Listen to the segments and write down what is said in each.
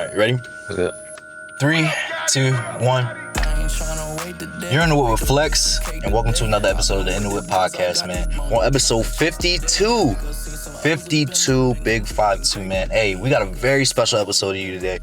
Alright, ready? What's good? 3, 2, 1. You're in the Whip with Flex, and welcome to another episode of the In the Whip podcast, man. On episode 52. 52, big 52, man. Hey, we got a very special episode of you today.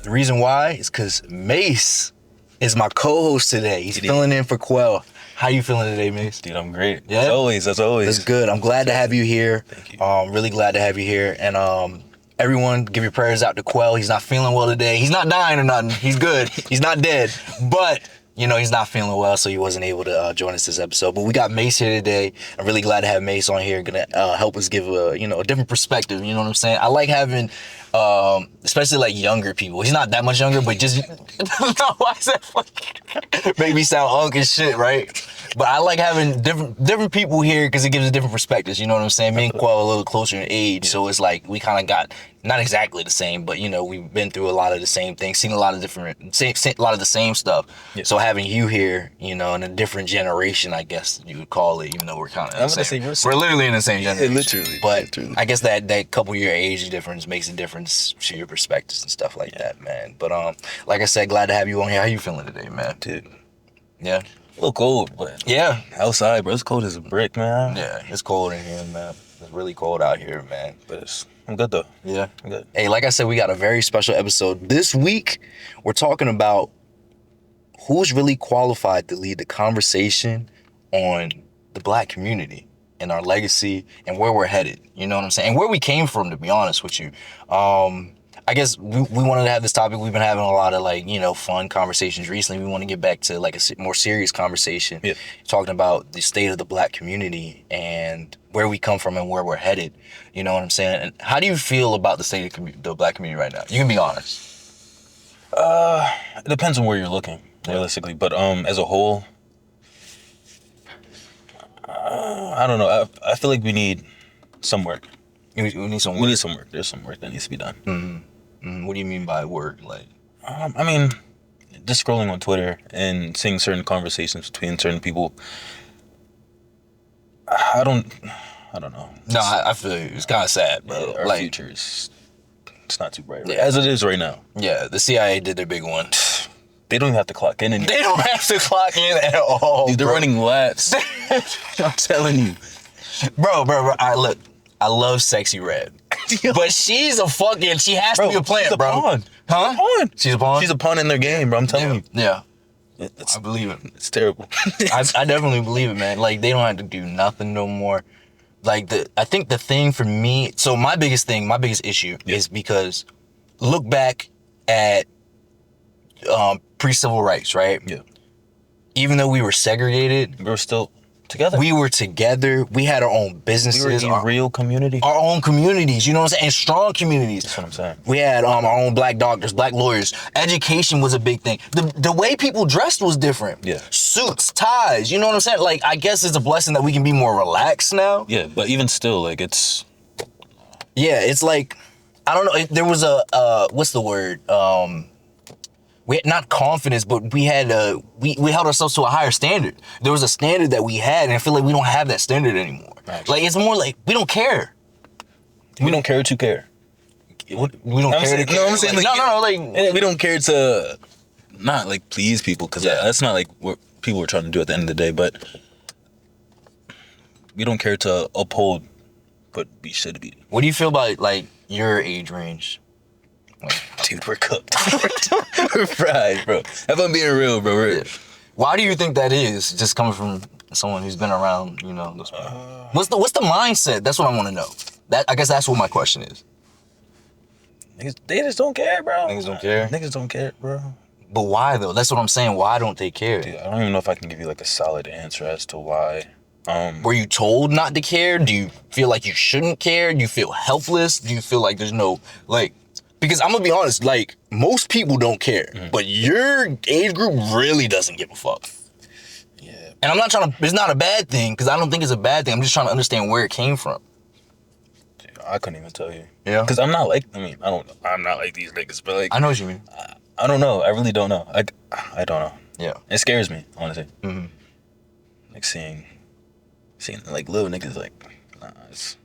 The reason why is because Mace is my co-host today. He's filling in for Quell. How you feeling today, Mace? Dude, I'm great. Yeah? As always. That's good. I'm glad to have you here. Thank you. Really glad to have you here. And everyone, give your prayers out to Quell. He's not feeling well today. He's not dying or nothing. He's good. He's not dead. But, you know, he's not feeling well, so he wasn't able to join us this episode. But we got Mace here today. I'm really glad to have Mace on here. Gonna help us give a different perspective. You know what I'm saying? I like having, especially like younger people. He's not that much younger, but just why is that fucking make me sound unk and shit, right? But I like having different people here because it gives us different perspectives. You know what I'm saying? Me and Quell are a little closer in age, so it's like we kind of got not exactly the same, but you know we've been through a lot of the same things, seen a lot of a lot of the same stuff. Yeah. So having you here, you know, in a different generation, I guess you would call it, even though we're kind of we're literally in the same generation. Yeah, literally. But I guess that couple year age difference makes a difference to your perspectives and stuff like that, man. But like I said, glad to have you on here. How you feeling today, man? Dude. Yeah. A little cold, but yeah, outside, bro, it's cold as a brick, man. Yeah, it's cold in here, man. It's really cold out here, man. But I'm good, though. Yeah. I'm good. Hey, like I said, we got a very special episode. This week, we're talking about who's really qualified to lead the conversation on the Black community and our legacy and where we're headed. You know what I'm saying? And where we came from, to be honest with you. I guess we wanted to have this topic. We've been having a lot of fun conversations recently. We want to get back to like a more serious conversation, talking about the state of the Black community and where we come from and where we're headed. You know what I'm saying? And how do you feel about the state of the Black community right now? You can be honest. It depends on where you're looking, realistically. But as a whole, I don't know. I feel like we need some work. We need some work. We need some work. There's some work that needs to be done. Mm-hmm. What do you mean by work? Like, I mean, just scrolling on Twitter and seeing certain conversations between certain people. I don't know. No, I feel you. It's kind of sad, bro. Yeah, our future is it's not too bright, right? As it is right now. Yeah, the CIA did their big one. They don't even have to clock in anymore. They don't have to clock in at all. Dude, they're running laps. I'm telling you, bro. I love Sexy Red. But she's a fucking, she has to be a plant, she's a bro. Pawn. Huh? She's a pawn? She's a pawn in their game, bro. I'm telling you. Yeah. I believe it. It's terrible. I definitely believe it, man. Like, they don't have to do nothing no more. Like, I think the thing for me, so my biggest issue is because look back at pre-civil rights, right? Yeah. Even though we were segregated, we were still together. We were together. We had our own businesses. We were in real community. Our own communities, you know what I'm saying? And strong communities. That's what I'm saying. We had our own Black doctors, Black lawyers. Education was a big thing. The way people dressed was different. Yeah. Suits, ties, you know what I'm saying? Like, I guess it's a blessing that we can be more relaxed now. Yeah, but even still, like, it's... Yeah, it's like, I don't know. There was a, what's the word? We had not confidence, but we had we held ourselves to a higher standard. There was a standard that we had, and I feel like we don't have that standard anymore. Right. Like, it's more like we don't care. We don't care to care. We don't care to care. You know what I'm saying? Like, no, like we don't care to not like please people, because that's not like what people are trying to do at the end of the day. But we don't care to uphold what we should be. What do you feel about like your age range? Dude, we're cooked. We're fried, bro. If I'm being real, bro. Why do you think that is? Just coming from someone who's been around, you know. What's the mindset? That's what I want to know. I guess that's what my question is. Niggas, they just don't care, bro. Niggas don't care? Niggas don't care, bro. But why, though? That's what I'm saying. Why don't they care? Dude, I don't even know if I can give you, like, a solid answer as to why. Were you told not to care? Do you feel like you shouldn't care? Do you feel helpless? Do you feel like there's no, like... Because I'm gonna be honest, like, most people don't care, but your age group really doesn't give a fuck. Yeah. And I'm not trying to, it's not a bad thing, because I don't think it's a bad thing. I'm just trying to understand where it came from. Dude, I couldn't even tell you. Yeah. Because I'm not like, I'm not like these niggas, but like. I know what you mean. I don't know. I really don't know. I don't know. Yeah. It scares me, honestly. Mm-hmm. Like seeing like little niggas like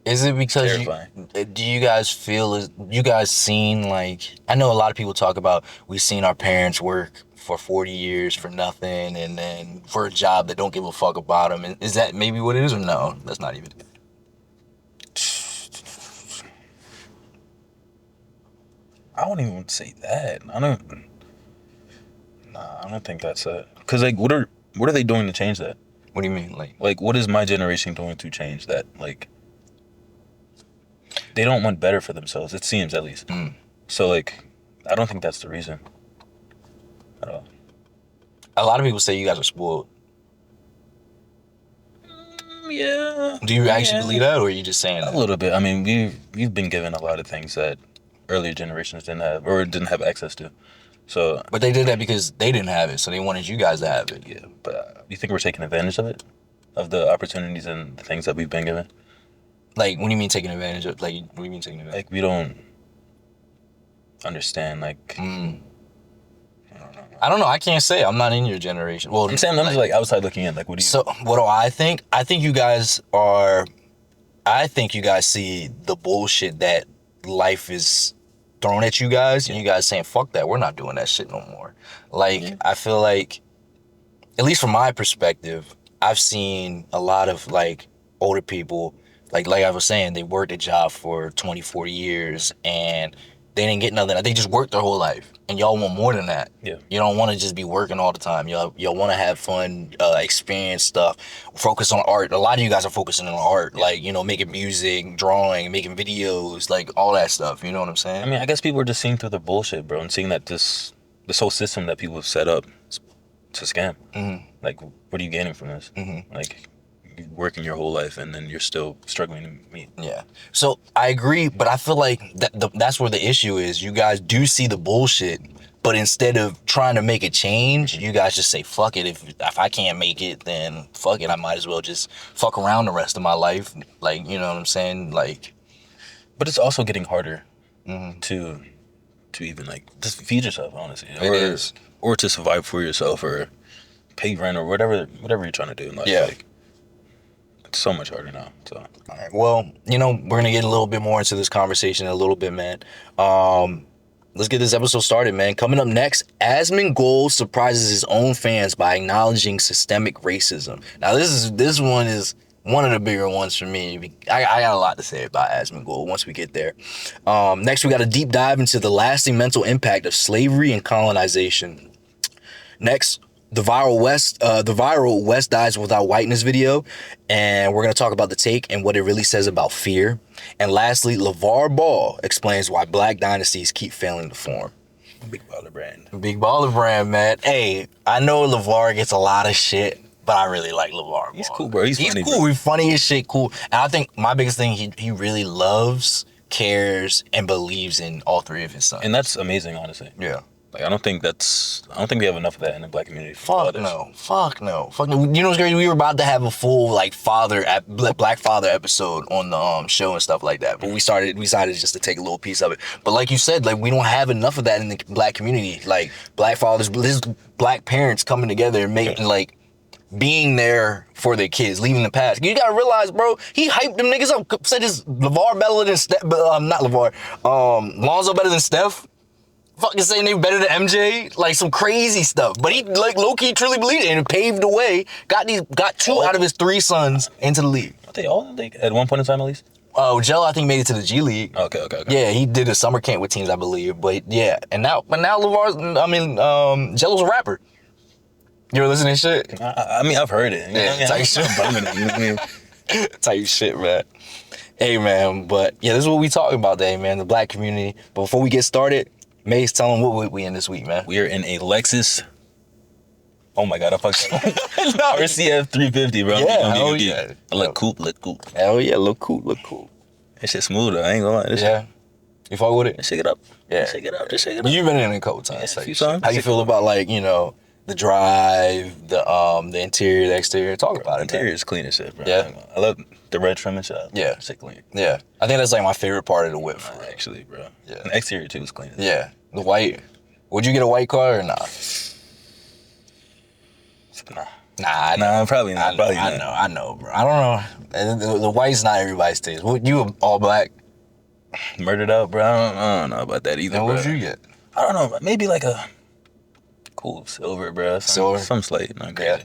Is it because terrifying. do you guys feel, you guys seen, like, I know a lot of people talk about, we've seen our parents work for 40 years for nothing, and then for a job that don't give a fuck about them. Is that maybe what it is, or no? That's not even. I wouldn't even say that. I don't think that's it. Cause like, what are they doing to change that? What do you mean, Like, what is my generation doing to change that? Like, they don't want better for themselves. It seems, at least. So like, I don't think that's the reason at all. A lot of people say you guys are spoiled. Yeah. Do you actually believe that, or are you just saying that? A little bit. I mean, we've been given a lot of things that earlier generations didn't have, or didn't have access to. So. But they did that because they didn't have it, so they wanted you guys to have it. Yeah, but you think we're taking advantage of it, of the opportunities and the things that we've been given? Like, what do you mean taking advantage of? Like, what do you mean taking advantage? Like, we don't understand. Like, I don't know. I can't say. I'm not in your generation. Well, I'm saying I'm just like outside looking in. Like, what do you? So what do I think? I think you guys see the bullshit that life is throwing at you guys, and you guys saying, fuck that, we're not doing that shit no more. Like, I feel like, at least from my perspective, I've seen a lot of, like, older people, like I was saying, they worked a job for 20, 40 years, and they didn't get nothing. They just worked their whole life, and y'all want more than that. Yeah. You don't want to just be working all the time. Y'all want to have fun, experience stuff, focus on art. A lot of you guys are focusing on art, like, you know, making music, drawing, making videos, like all that stuff. You know what I'm saying? I mean, I guess people are just seeing through the bullshit, bro, and seeing that this whole system that people have set up to scam. Like, what are you gaining from this? Like, you working your whole life and then you're still struggling to meet. Yeah. So I agree, but I feel like that's where the issue is. You guys do see the bullshit, but instead of trying to make a change, you guys just say, fuck it. If I can't make it, then fuck it. I might as well just fuck around the rest of my life. Like, you know what I'm saying? Like, but it's also getting harder to even, like, just feed yourself, honestly. It is. Or to survive for yourself, or pay rent, or whatever you're trying to do in life. Yeah. Like, it's so much harder now. So. All right. Well, you know, we're gonna get a little bit more into this conversation in a little bit, man. Let's get this episode started, man. Coming up next, Asmongold surprises his own fans by acknowledging systemic racism. Now, this one is one of the bigger ones for me. I got a lot to say about Asmongold once we get there. Next, we got a deep dive into the lasting mental impact of slavery and colonization. Next, the viral West Dies Without Whiteness video, and we're going to talk about the take and what it really says about fear. And lastly, LaVar Ball explains why Black Dynasties keep failing to form. Big baller brand. Big baller brand, man. Hey, I know LaVar gets a lot of shit, but I really like LaVar Ball. He's cool, bro. He's funny, cool. bro. He's funny as shit, cool. And I think my biggest thing, he really loves, cares, and believes in all three of his sons. And that's amazing, honestly. Yeah. Like, I don't think we have enough of that in the Black community. Fuck no. You know what's crazy? We were about to have a full, like, Black father episode on the show and stuff like that, but we decided just to take a little piece of it. But like you said, like, we don't have enough of that in the Black community. Like, Black fathers, Black parents coming together and making, like, being there for their kids, leaving the past. You gotta realize, bro, he hyped them niggas up. Said his LaVar better than Steph, not LaVar. Lonzo better than Steph. Fucking saying they better than MJ, like some crazy stuff. But he, like, low-key truly believed it and paved the way. Got two out of his three sons into the league. Are they all in the league at one point in time, at least? Jello, I think, made it to the G League. Okay. Yeah, he did a summer camp with teams, I believe. But yeah, now LaVar's, Jello's a rapper. You ever listen to shit? I mean, I've heard it. Yeah, type shit. Bumming it, you know what I mean? Type shit, man. Hey, man, but yeah, this is what we talking about today, man, the Black community. But before we get started, Mace, tell them what we in this week, man. We are in a Lexus. Oh my God, I fucked up. RCF 350, bro. Yeah. Look cool. Hell yeah, look cool. That shit smooth, though. I ain't gonna lie. Yeah. You fuck with it? Just shake it up. Yeah. Just shake it up. You've been in it a couple times. Yeah, a few times. How you feel about, like, you know, the drive, the interior, the exterior? Talk about it. The interior is clean as shit, bro. Yeah. I love the red trim and shit. Yeah. Shit clean. Yeah. I think that's, like, my favorite part of the whip. Actually, bro. Yeah. And the exterior, too, is clean. Yeah. The white. Would you get a white car or not? Nah. Nah, probably not. Probably not. I know, bro. I don't know. The white's not everybody's taste. What, you all black? Murdered out, bro. I don't know about that either, And bro. what would you get? I don't know. Maybe like a cool silver, bro. Silver? Some slate, not crazy. Yeah.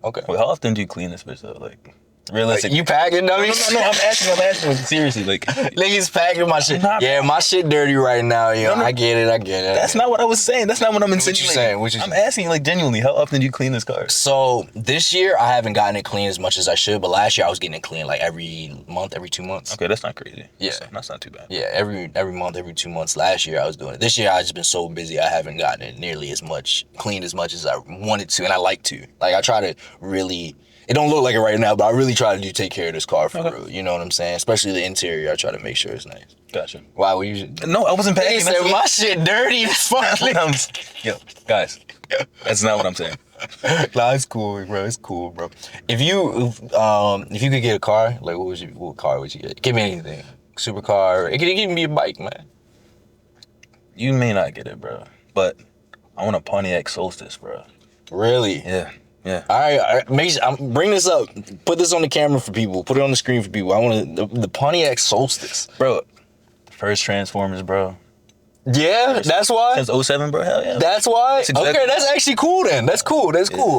Okay. Wait, how often do you clean this bitch up? Like, realistic. You packing dummies? No, I'm asking seriously. Like, Niggas packing my shit. Nah, Yeah, my shit dirty right now, yo. No. I get it. that's not what I was saying. That's not what I'm insinuating. What you saying? I'm asking, like, genuinely, how often do you clean this car? So this year I haven't gotten it clean as much as I should, but last year I was getting it clean like every month, every 2 months. Okay, that's not crazy. Yeah. That's not too bad. Yeah, every month, every 2 months. Last year I was doing it. This year I just been so busy I haven't gotten it nearly as much clean as much as I wanted to, and I like to. Like I try to really. It don't look like it right now, but I really try to take care of this car for real. You know what I'm saying? Especially the interior. I try to make sure it's nice. Gotcha. Why were you? No, I wasn't packing. He said my shit dirty as fuck. Yo, guys, that's not what I'm saying. Nah, it's cool, bro. It's cool, bro. If you could get a car, like what car would you get? Give me anything. Supercar. It could even be a bike, man. You may not get it, bro, but I want a Pontiac Solstice, bro. Really? Yeah. All right. Bring this up. Put this on the camera for people. Put it on the screen for people. I want the Pontiac Solstice, bro. First Transformers, bro. Yeah, that's why. Since 07, bro. Hell yeah. That's why. Exactly. Okay, that's actually cool then. That's cool.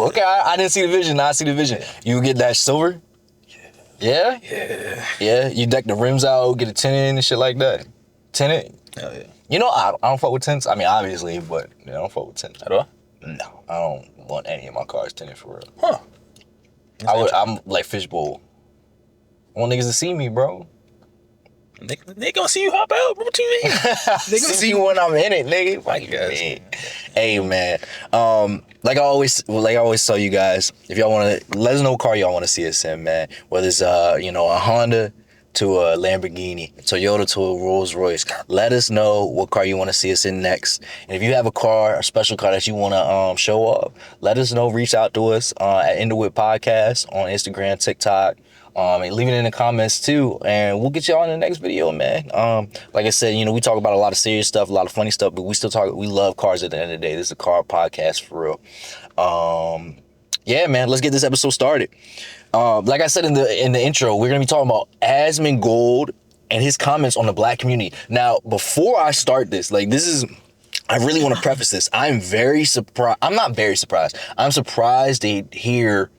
Okay, I didn't see the vision. Now I see the vision. You get that silver? Yeah. Yeah. You deck the rims out, get a tint and shit like that. Tinted? Hell yeah. You know, I don't fuck with tints. I mean, obviously, but I don't fuck with tints At all? No, I don't want any of my cars tinted for real. Huh. I'm like fishbowl. I want niggas to see me, bro. They gonna see you hop out, bro. What you mean? They gonna see you when I'm in it, nigga. Fuck you, hey, man. Like I always tell you guys, if y'all want to, let us know what car y'all want to see us in, man. Whether it's a Honda to a Lamborghini, Toyota to a Rolls Royce. Let us know what car you want to see us in next. And if you have a car, a special car that you want to show off, let us know. Reach out to us at Underwood Podcast on Instagram, TikTok. And leave it in the comments too, and we'll get y'all in the next video, man. Like I said, we talk about a lot of serious stuff, a lot of funny stuff, but we love cars at the end of the day. This is a car podcast for real. Yeah, man, let's get this episode started. Like I said in the intro, we're gonna be talking about Asmongold and his comments on the black community. Now, before I start this, I really want to preface this. I'm very surprised. I'm not very surprised. I'm surprised to hear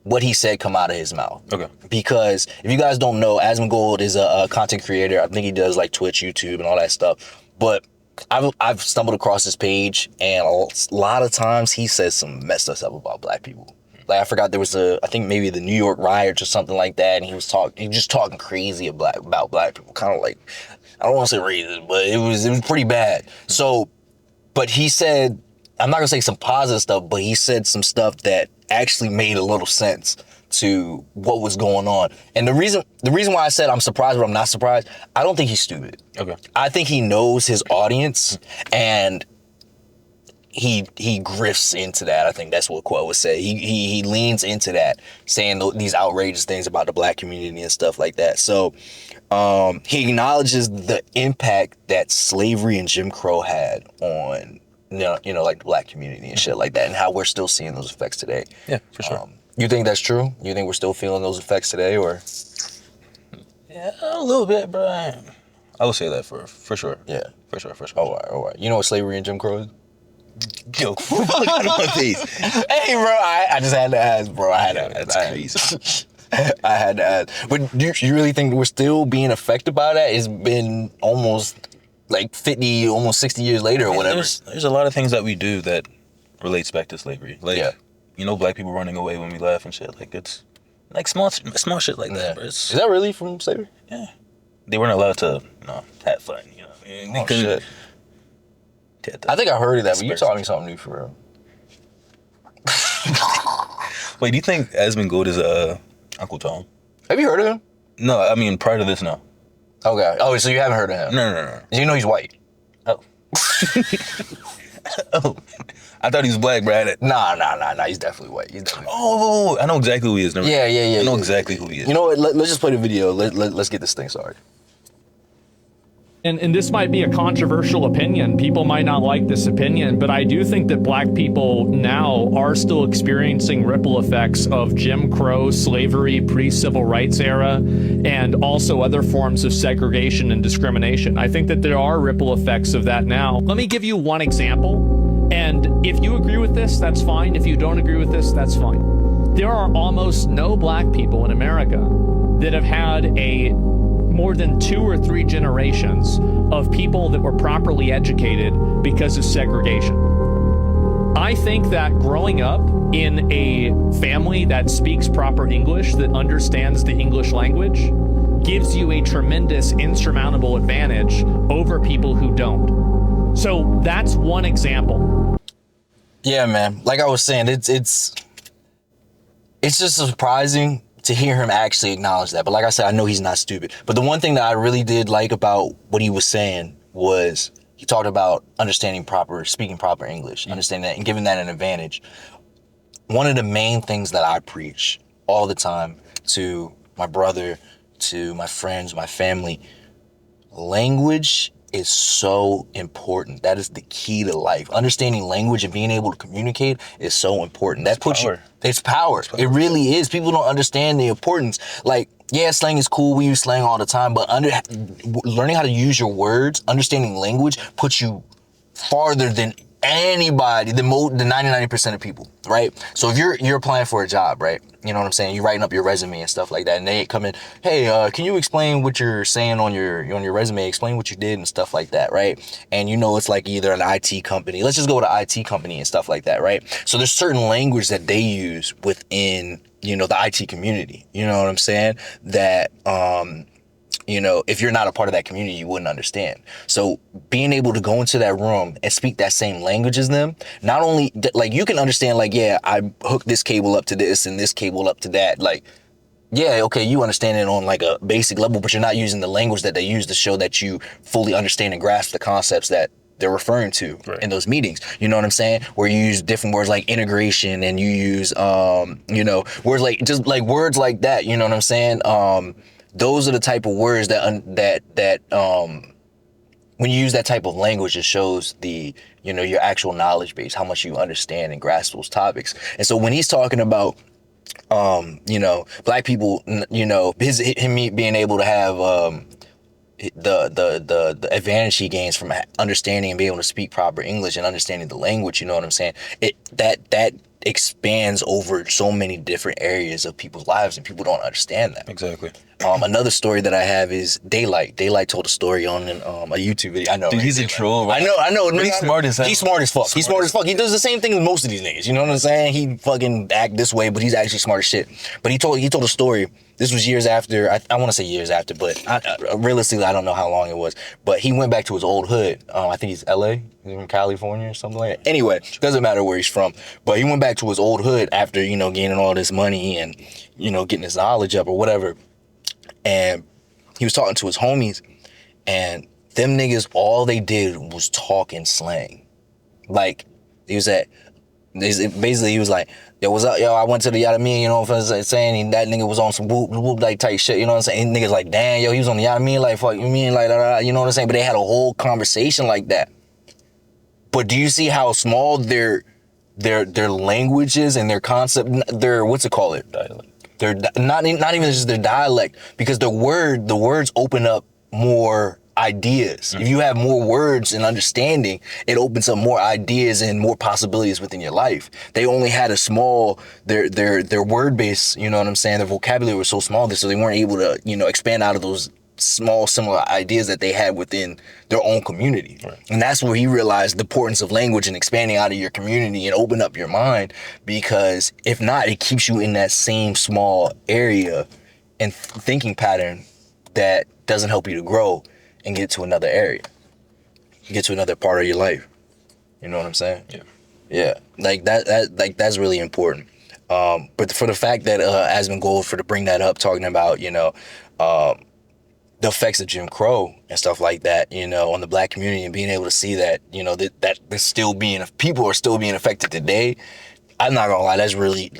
what he said come out of his mouth. Okay. Because if you guys don't know, Asmongold is a content creator. I think he does like Twitch, YouTube, and all that stuff. But I've stumbled across his page, and a lot of times he says some messed up stuff about black people. Like I forgot there was I think maybe the New York riots or something like that, and he was just talking crazy about black people. Kind of like, I don't want to say racist, but it was pretty bad. So, but he said, I'm not gonna say some positive stuff, but he said some stuff that actually made a little sense to what was going on. And the reason why I said I'm surprised, but I'm not surprised, I don't think he's stupid. Okay. I think he knows his audience, and he grifts into that. I think that's what Quell would say. He leans into that, saying these outrageous things about the black community and stuff like that. So he acknowledges the impact that slavery and Jim Crow had on like the black community and shit like that, and how we're still seeing those effects today. Yeah, for sure. You think that's true? You think we're still feeling those effects today, or? Yeah, a little bit, bro. I would say that for sure. Yeah, for sure. All right. You know what slavery and Jim Crow is? Yo, fuck out of my face. Hey, bro, I just had to ask, bro. That's crazy. I had to ask. But do you really think we're still being affected by that? It's been almost like 50, almost 60 years later or whatever. There's a lot of things that we do that relates back to slavery. Like, black people running away when we laugh and shit. Like, it's like small shit like that, bro. Is that really from slavery? Yeah. They weren't allowed to, have fun, They shit. I think I heard of that, but you taught me something new for real. Wait, do you think Asmongold is Uncle Tom? Have you heard of him? No, I mean, prior to this, no. Okay. Oh, so you haven't heard of him? No. You know he's white? Oh. Oh. I thought he was black, bro. Nah. He's definitely white. Oh, I know exactly who he is. Yeah. I know exactly who he is. You know what? Let's just play the video. Let's get this thing started. And this might be a controversial opinion. People might not like this opinion, but I do think that black people now are still experiencing ripple effects of Jim Crow, slavery, pre-civil rights era, and also other forms of segregation and discrimination. I think that there are ripple effects of that now. Let me give you one example. And if you agree with this, that's fine. If you don't agree with this, that's fine. There are almost no black people in America that have had more than 2 or 3 generations of people that were properly educated because of segregation. I think that growing up in a family that speaks proper English, that understands the English language, gives you a tremendous insurmountable advantage over people who don't. So that's one example. Yeah, man. Like I was saying, it's just surprising to hear him actually acknowledge that. But like I said, I know he's not stupid. But the one thing that I really did like about what he was saying was he talked about speaking proper English, understanding that and giving that an advantage. One of the main things that I preach all the time to my brother, to my friends, my family, language is so important. That is the key to life. Understanding language and being able to communicate is so important. That puts you. It's power. It really is. People don't understand the importance. Like, yeah, slang is cool. We use slang all the time, but learning how to use your words, understanding language puts you farther than anybody, the 99% of people, right? So if you're applying for a job, right? You know what I'm saying? You're writing up your resume and stuff like that, and they come in, hey, can you explain what you're saying on your resume? Explain what you did and stuff like that, right? And you know it's like either an IT company. Let's just go to IT company and stuff like that, right? So there's certain language that they use within, the IT community. You know what I'm saying? That if you're not a part of that community, you wouldn't understand. So being able to go into that room and speak that same language as them, not only like you can understand, like, yeah, I hooked this cable up to this and this cable up to that. Like, yeah, okay, you understand it on like a basic level, but you're not using the language that they use to show that you fully understand and grasp the concepts that they're referring to in those meetings. You know what I'm saying? Where you use different words like integration, and you use, words like just like words like that. You know what I'm saying? Those are the type of words that when you use that type of language, it shows your actual knowledge base, how much you understand and grasp those topics. And so when he's talking about, black people, him being able to have the advantage he gains from understanding and being able to speak proper English and understanding the language, you know what I'm saying? That expands over so many different areas of people's lives, and people don't understand that. Exactly. Another story that I have is Daylight. Daylight told a story on a YouTube video. I know. Dude, right? he's a troll. I know. But he's smart as hell. He's smart as fuck. He's smart as fuck. He does the same thing with most of these niggas. You know what I'm saying? He fucking act this way, but he's actually smart as shit. But he told a story. This was years after. I want to say years after, but realistically, I don't know how long it was. But he went back to his old hood. I think he's LA. He's from California or something like that. Anyway, doesn't matter where he's from. But he went back to his old hood after, gaining all this money and, getting his knowledge up or whatever. And he was talking to his homies, and them niggas, all they did was talk in slang. Like, he was like, yo, what's up, yo, I went to the yacht of me, you know what I'm saying? And that nigga was on some whoop like type shit, you know what I'm saying? And niggas like, damn, yo, he was on the yacht of me, like, fuck, you mean, like, you know what I'm saying? But they had a whole conversation like that. But do you see how small their language is and their concept, what's it called? Dialect. They're not even just their dialect, because the words open up more ideas. If you have more words and understanding, it opens up more ideas and more possibilities within your life. They only had a small, their word base, you know what I'm saying? Their vocabulary was so small, so they weren't able to, expand out of those small similar ideas that they had within their own community. Right. And that's where he realized the importance of language and expanding out of your community and open up your mind, because if not, it keeps you in that same small area and thinking pattern that doesn't help you to grow and get to another area, get to another part of your life. You know what I'm saying? Yeah. Like that's really important. But for the fact that Asmongold, to bring that up, talking about, the effects of Jim Crow and stuff like that, on the black community, and being able to see that, that there's still people are still being affected today. I'm not gonna lie,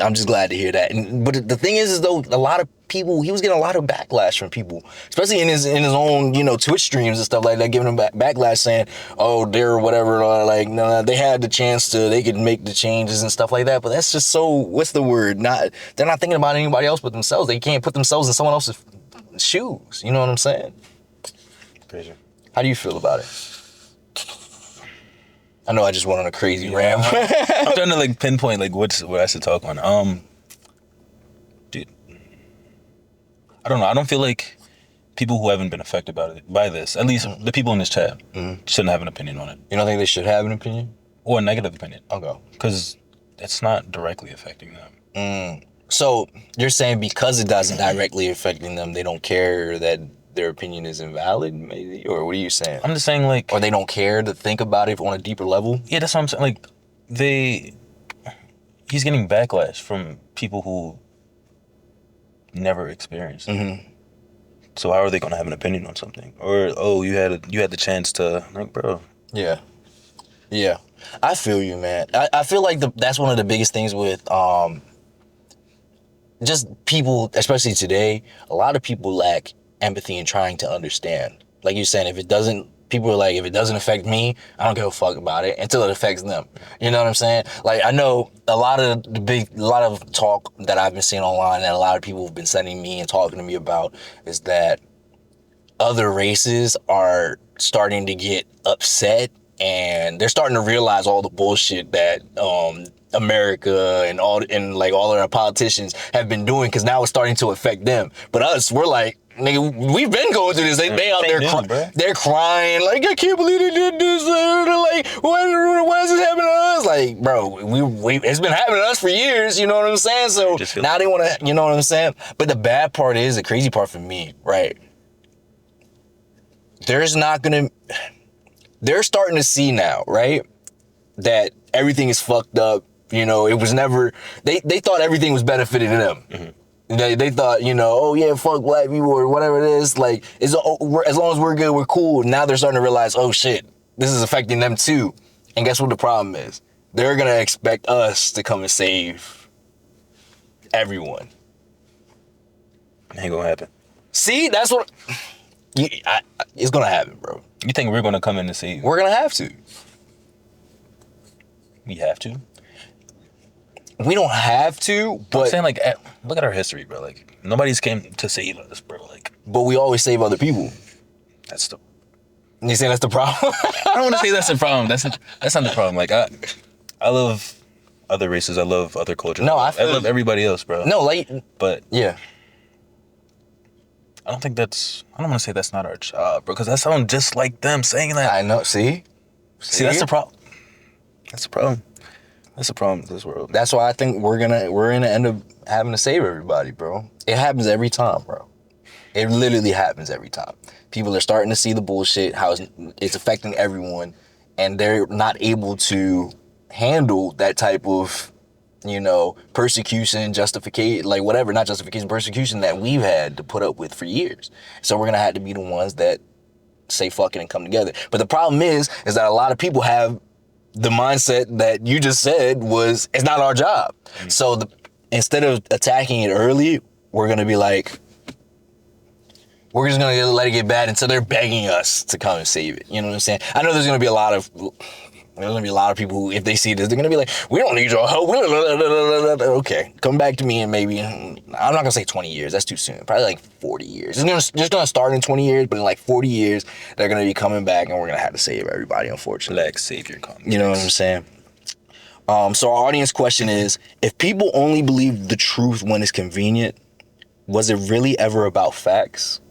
I'm just glad to hear that. But the thing is though, a lot of people, he was getting a lot of backlash from people, especially in his own, Twitch streams and stuff like that, giving him backlash saying, oh, they're whatever, like, no, they had the chance they could make the changes and stuff like that. But that's just so, what's the word? They're not thinking about anybody else but themselves. They can't put themselves in someone else's shoes. You know what I'm saying? Crazy. How do you feel about it? I know I just went on a crazy rant. I'm trying to like pinpoint like what I should talk on. Dude, I don't know. I don't feel like people who haven't been affected by this, at least the people in this chat, shouldn't have an opinion on it. You don't think they should have an opinion? Or a negative opinion. Okay. Because it's not directly affecting them. So you're saying because it doesn't directly affecting them, they don't care that their opinion is invalid, maybe? Or what are you saying? I'm just saying, like... Or they don't care to think about it on a deeper level? Yeah, that's what I'm saying. Like, he's getting backlash from people who never experienced it. So how are they going to have an opinion on something? Or, oh, you had the chance to... Like, bro. Yeah. Yeah. I feel you, man. I feel like that's one of the biggest things with... just people, especially today, a lot of people lack empathy and trying to understand. Like you're saying, people are like, if it doesn't affect me, I don't give a fuck about it until it affects them. You know what I'm saying? Like, I know a lot of talk that I've been seeing online and a lot of people have been sending me and talking to me about is that other races are starting to get upset and they're starting to realize all the bullshit that America and all of our politicians have been doing, because now it's starting to affect them. But us, we're like, nigga, we've been going through this. They out there, they're crying like, I can't believe they did this. They're like, why is this happening to us? Like, bro, it's been happening to us for years. You know what I'm saying? So now they want to, you know what I'm saying? But the bad part is, the crazy part for me, right? They're starting to see now, right, that everything is fucked up. You know, it was never, they thought everything was benefiting them. They thought, oh yeah, fuck black people or whatever it is. Like, as long as we're good, we're cool. Now they're starting to realize, oh shit, this is affecting them too. And guess what the problem is? They're going to expect us to come and save everyone. Ain't gonna happen. See, that's what, it's going to happen, bro. You think we're going to come in and save? We're going to have to. We have to? We don't have to, but... I'm saying, like, look at our history, bro. Like, nobody's came to save us, bro. Like... But we always save other people. That's the... You saying that's the problem? I don't want to say that's the problem. That's not the problem. Like, I love other races. I love other cultures. No, I love everybody else, bro. No, like... But... Yeah. I don't want to say that's not our job, bro, because that sounds just like them saying that. I know, see, that's the problem. That's the problem. That's the problem with this world. That's why I think we're gonna end up having to save everybody, bro. It happens every time, bro. It literally happens every time. People are starting to see the bullshit, how it's affecting everyone, and they're not able to handle that type of, persecution, justification, like whatever, not justification, persecution that we've had to put up with for years. So we're gonna have to be the ones that say fuck it and come together. But the problem is that a lot of people have the mindset that you just said was, it's not our job. So instead of attacking it early, we're going to be like, we're just going to let it get bad until they're begging us to come and save it. You know what I'm saying? I know there's going to be a lot of people who, if they see this, they're going to be like, we don't need your help. Okay, come back to me in maybe, I'm not going to say 20 years. That's too soon. Probably like 40 years. It's just going to start in 20 years, but in like 40 years, they're going to be coming back and we're going to have to save everybody, unfortunately. Black savior comes. You know what I'm saying? So our audience question is, if people only believe the truth when it's convenient, was it really ever about facts?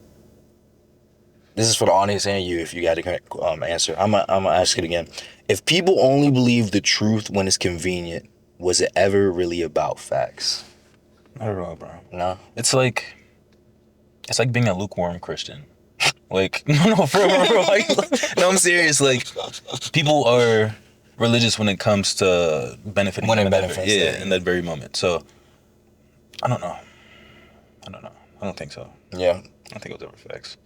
This is for the audience and you, if you got to answer. I'm gonna ask it again. If people only believe the truth when it's convenient, was it ever really about facts? Not at all, bro. No? It's like being a lukewarm Christian. Like, no, for real. Like, no, I'm serious. Like, people are religious when it comes to benefiting. When it benefits. Yeah, in that very moment. So, I don't know. I don't think so. Yeah. I don't think it was ever facts.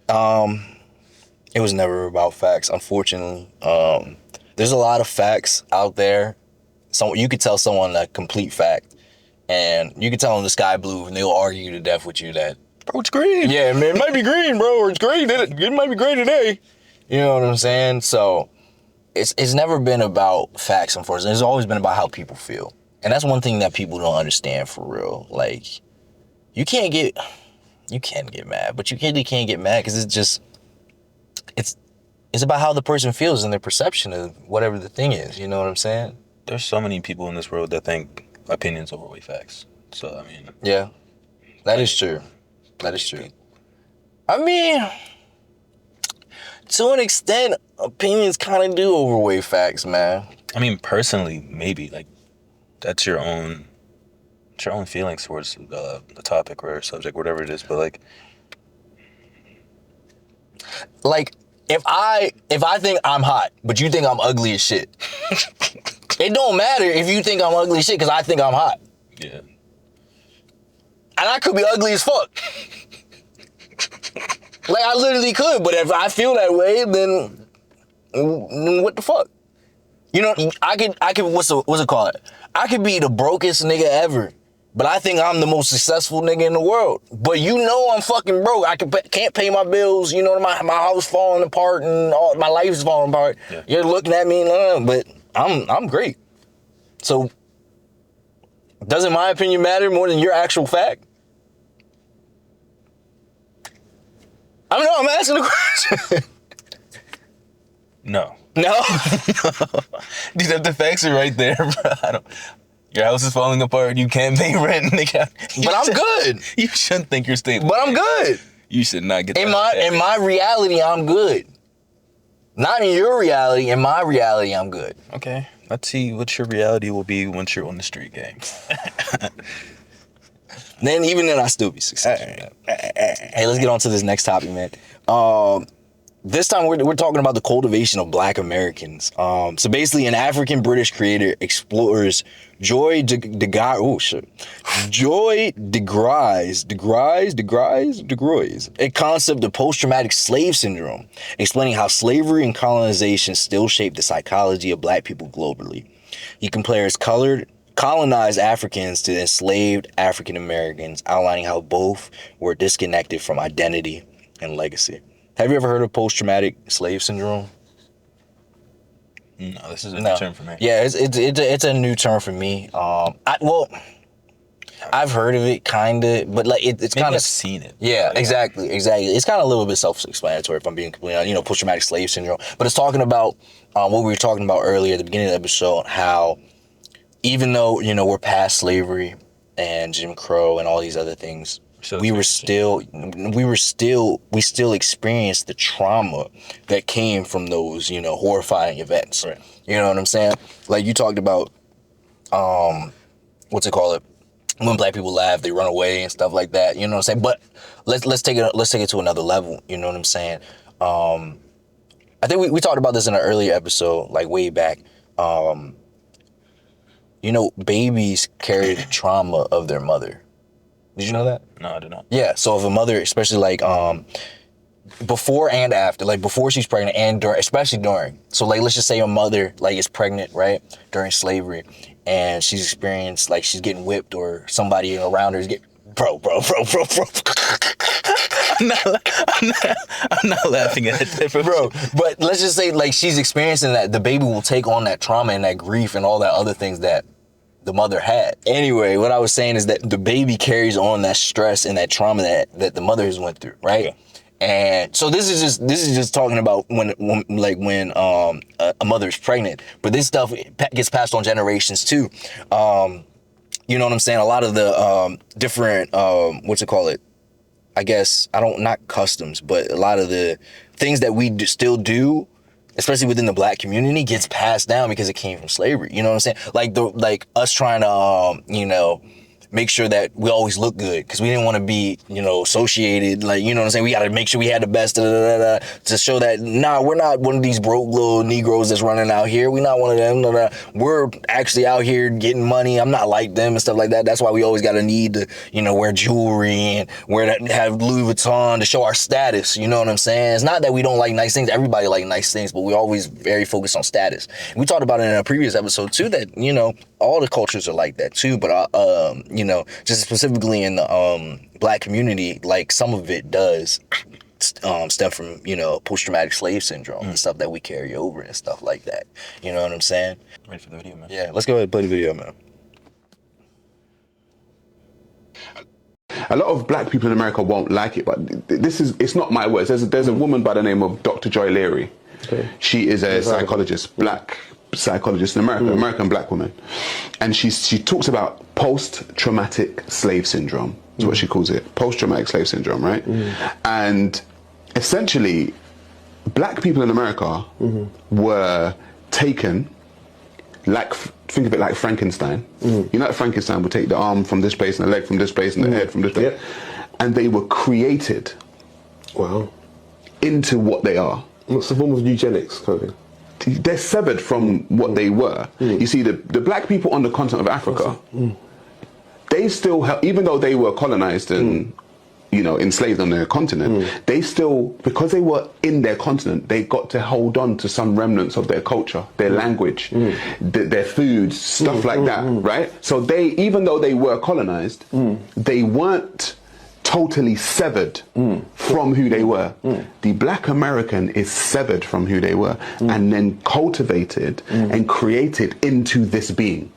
It was never about facts, unfortunately. There's a lot of facts out there you could tell someone a complete fact, and you could tell them the sky blue, and they'll argue to death with you that, bro, it's green. Yeah, man, it might be green, bro, or it's gray. It might be gray today. You know what I'm saying? So it's never been about facts, unfortunately. It's always been about how people feel. And that's one thing that people don't understand for real. Like, you can get mad, but you really can't get mad because it's about how the person feels and their perception of whatever the thing is. You know what I'm saying? There's so many people in this world that think opinions overweigh facts. So, I mean... Yeah, that is true. That is true. I mean, to an extent, opinions kind of do overweigh facts, man. I mean, personally, maybe. Like, that's your own feelings towards the topic or subject, whatever it is. But, like, if I think I'm hot, but you think I'm ugly as shit, it don't matter if you think I'm ugly as shit because I think I'm hot. yeah. And I could be ugly as fuck. Like, I literally could, but if I feel that way, then what the fuck? You know, I could what's it called? I could be the brokest nigga ever, but I think I'm the most successful nigga in the world. But you know I'm fucking broke. I can't pay my bills. You know, my house falling apart and all my life is falling apart. Yeah. You're looking at me, but I'm great. So, doesn't my opinion matter more than your actual fact? I don't know, I'm asking the question. No. No? Dude, if the facts are right there, bro, your house is falling apart, you can't pay rent, nigga. But I'm good. You shouldn't think you're stable. But I'm good. You should not get in my reality, I'm good. Not in your reality, in my reality, I'm good. Okay. Let's see what your reality will be once you're on the street, gang. Even then, I still be successful. Hey, let's get on to this next topic, man. This time, we're talking about the cultivation of Black Americans. So basically, an African-British creator explores Joy DeGruys, a concept of post-traumatic slave syndrome, explaining how slavery and colonization still shape the psychology of Black people globally. He compares colonized Africans to enslaved African Americans, outlining how both were disconnected from identity and legacy. Have you ever heard of post-traumatic slave syndrome? No, this is a new term for me. Yeah, it's a new term for me. I've heard of it, kind of, but like it's kind of I've seen it. Yeah, exactly. It's kind of a little bit self-explanatory if I'm being completely honest. Post-traumatic slave syndrome, but it's talking about what we were talking about earlier at the beginning of the episode, how even though we're past slavery and Jim Crow and all these other things, we still experienced the trauma that came from those, horrifying events. Right. You know what I'm saying? Like you talked about, what's it called? When Black people laugh, they run away and stuff like that. You know what I'm saying? But let's take it to another level. You know what I'm saying? I think we talked about this in an earlier episode, like way back. Babies carry the trauma of their mother. Did you know that? No, I did not. Yeah, so if a mother, especially like before and after, like before she's pregnant and during, especially during. So like let's just say a mother like is pregnant, right, during slavery, and she's experienced like she's getting whipped or somebody around her is getting bro. I'm not laughing at it, bro. But let's just say like she's experiencing that, the baby will take on that trauma and that grief and all that other things that the mother had. Anyway, what I was saying is that the baby carries on that stress and that trauma that the mother has went through, right? Okay. And so this is just talking about when a mother is pregnant, but this stuff gets passed on generations too. You know what I'm saying? A lot of the different I guess not customs, but a lot of the things that we still do, especially within the Black community, gets passed down because it came from slavery. You know what I'm saying? Like us trying to make sure that we always look good, because we didn't want to be, associated, like, you know what I'm saying? We got to make sure we had the best, to show that, nah, we're not one of these broke little Negroes that's running out here. We're not one of them. We're actually out here getting money. I'm not like them and stuff like that. That's why we always got to need to, wear jewelry and have Louis Vuitton to show our status. You know what I'm saying? It's not that we don't like nice things. Everybody like nice things, but we always very focused on status. We talked about it in a previous episode too, that, all the cultures are like that too, but, just specifically in the Black community, like some of it does stem from, post-traumatic slave syndrome and stuff that we carry over and stuff like that. You know what I'm saying? Ready for the video, man? Yeah, let's go ahead and play the video, man. A lot of Black people in America won't like it, but it's not my words. There's a woman by the name of Dr. Joy Leary. Okay. She is a psychologist, Black psychologist in America, American Black woman. And she talks about post-traumatic slave syndrome, is what she calls it. Post-traumatic slave syndrome, right? And essentially, Black people in America were taken, like, think of it like Frankenstein. You know, like Frankenstein would take the arm from this place and the leg from this place and the head from this place. And they were created into what they are. What's the form of eugenics, Cody? They're severed from what they were. You see, the Black people on the continent of Africa, they still have, even though they were colonized and enslaved on their continent, they still, because they were in their continent, they got to hold on to some remnants of their culture, their language, their foods, stuff like that, right? So they, even though they were colonized, they weren't totally severed from who they were. The Black American is severed from who they were and then cultivated and created into this being.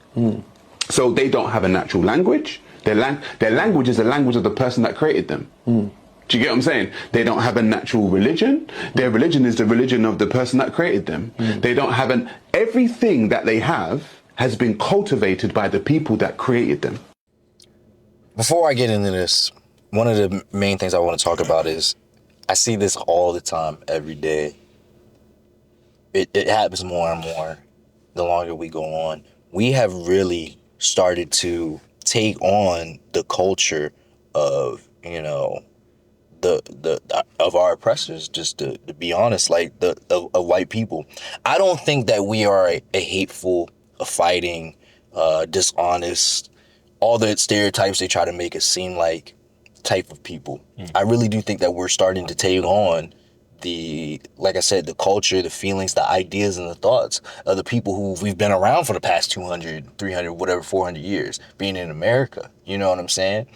So they don't have a natural language. Their language is the language of the person that created them. Do you get what I'm saying? They don't have a natural religion. Their religion is the religion of the person that created them. They don't have everything that they have has been cultivated by the people that created them. Before I get into this, one of the main things I want to talk about is, I see this all the time, every day. It happens more and more the longer we go on. We have really started to take on the culture of, of our oppressors, just to be honest, like of white people. I don't think that we are a hateful, a fighting, dishonest, all the stereotypes they try to make us seem like type of people. I really do think that we're starting to take on like I said, the culture, the feelings, the ideas, and the thoughts of the people who we've been around for the past 200, 300, whatever, 400 years, being in America. You know what I'm saying?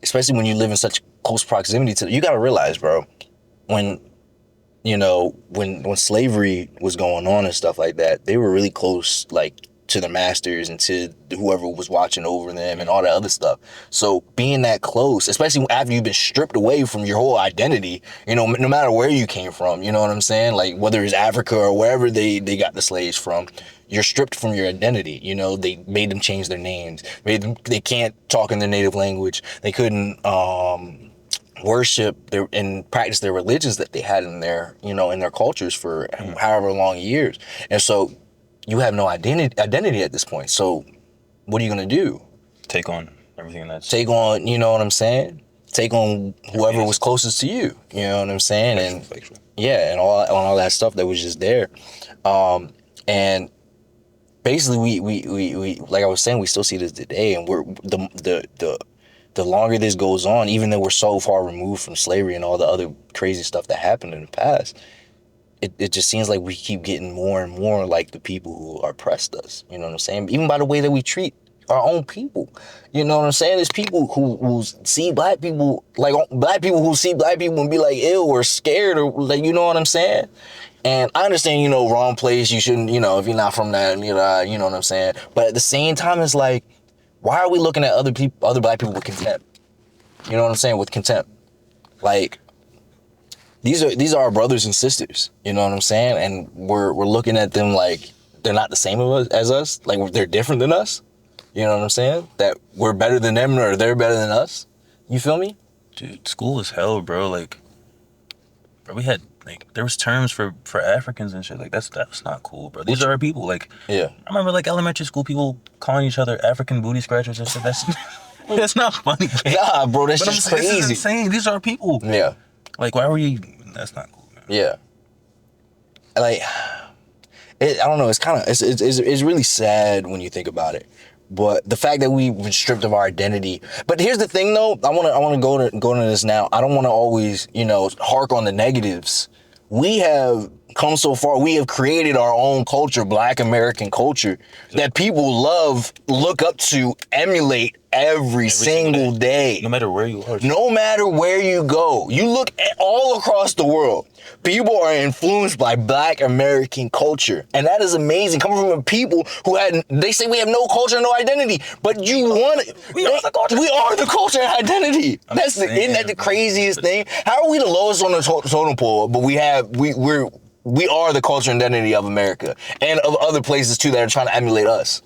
Especially when you live in such close proximity to, you got to realize, bro, when slavery was going on and stuff like that, they were really close, like, to their masters and to whoever was watching over them and all that other stuff. So being that close, especially after you've been stripped away from your whole identity, no matter where you came from, you know what I'm saying? Like, whether it's Africa or wherever they got the slaves from, you're stripped from your identity. They made them change their names, they can't talk in their native language. They couldn't worship and practice their religions that they had in their, in their cultures for however long years. And so you have no identity at this point. So what are you going to do? Take on everything that's... Take on, you know what I'm saying? Take on whoever was closest to you. You know what I'm saying? And yeah, and all that stuff that was just there. And basically we like I was saying, we still see this today, and we're the longer this goes on, even though we're so far removed from slavery and all the other crazy stuff that happened in the past, it just seems like we keep getting more and more like the people who oppressed us. You know what I'm saying? Even by the way that we treat our own people. You know what I'm saying? There's people who see black people, like black people who see black people and be like ill or scared or like, you know what I'm saying? And I understand, wrong place. You shouldn't, if you're not from that, you know what I'm saying? But at the same time, it's like, why are we looking at other black people with contempt? You know what I'm saying? With contempt. Like, these are our brothers and sisters, you know what I'm saying? And we're looking at them like they're not the same as us, like they're different than us. You know what I'm saying? That we're better than them or they're better than us. You feel me? Dude, school is hell, bro. Like, bro, we had Like there was terms for Africans and shit. Like that's not cool, bro. These are our people. Like Yeah. I remember like elementary school people calling each other African booty scratchers and shit. That's not funny. Nah, bro, that's But just this is crazy. insane. These are our people. Yeah. Like why were you? That's not cool, man. Yeah. Like, I don't know. It's kind of it's really sad when you think about it. But the fact that we've been stripped of our identity. But here's the thing, though. I want to go into this now. I don't want to always, hark on the negatives. We have come so far. We have created our own culture, Black American culture, that people look up to, emulate every single day. No matter where you are. No matter where you go, you look at all across the world, people are influenced by Black American culture. And that is amazing. Coming from people who they say we have no culture, no identity, but we are the culture. We are the culture and identity. Isn't that the craziest thing? How are we the lowest on the totem pole, but we are the culture and identity of America and of other places too that are trying to emulate us.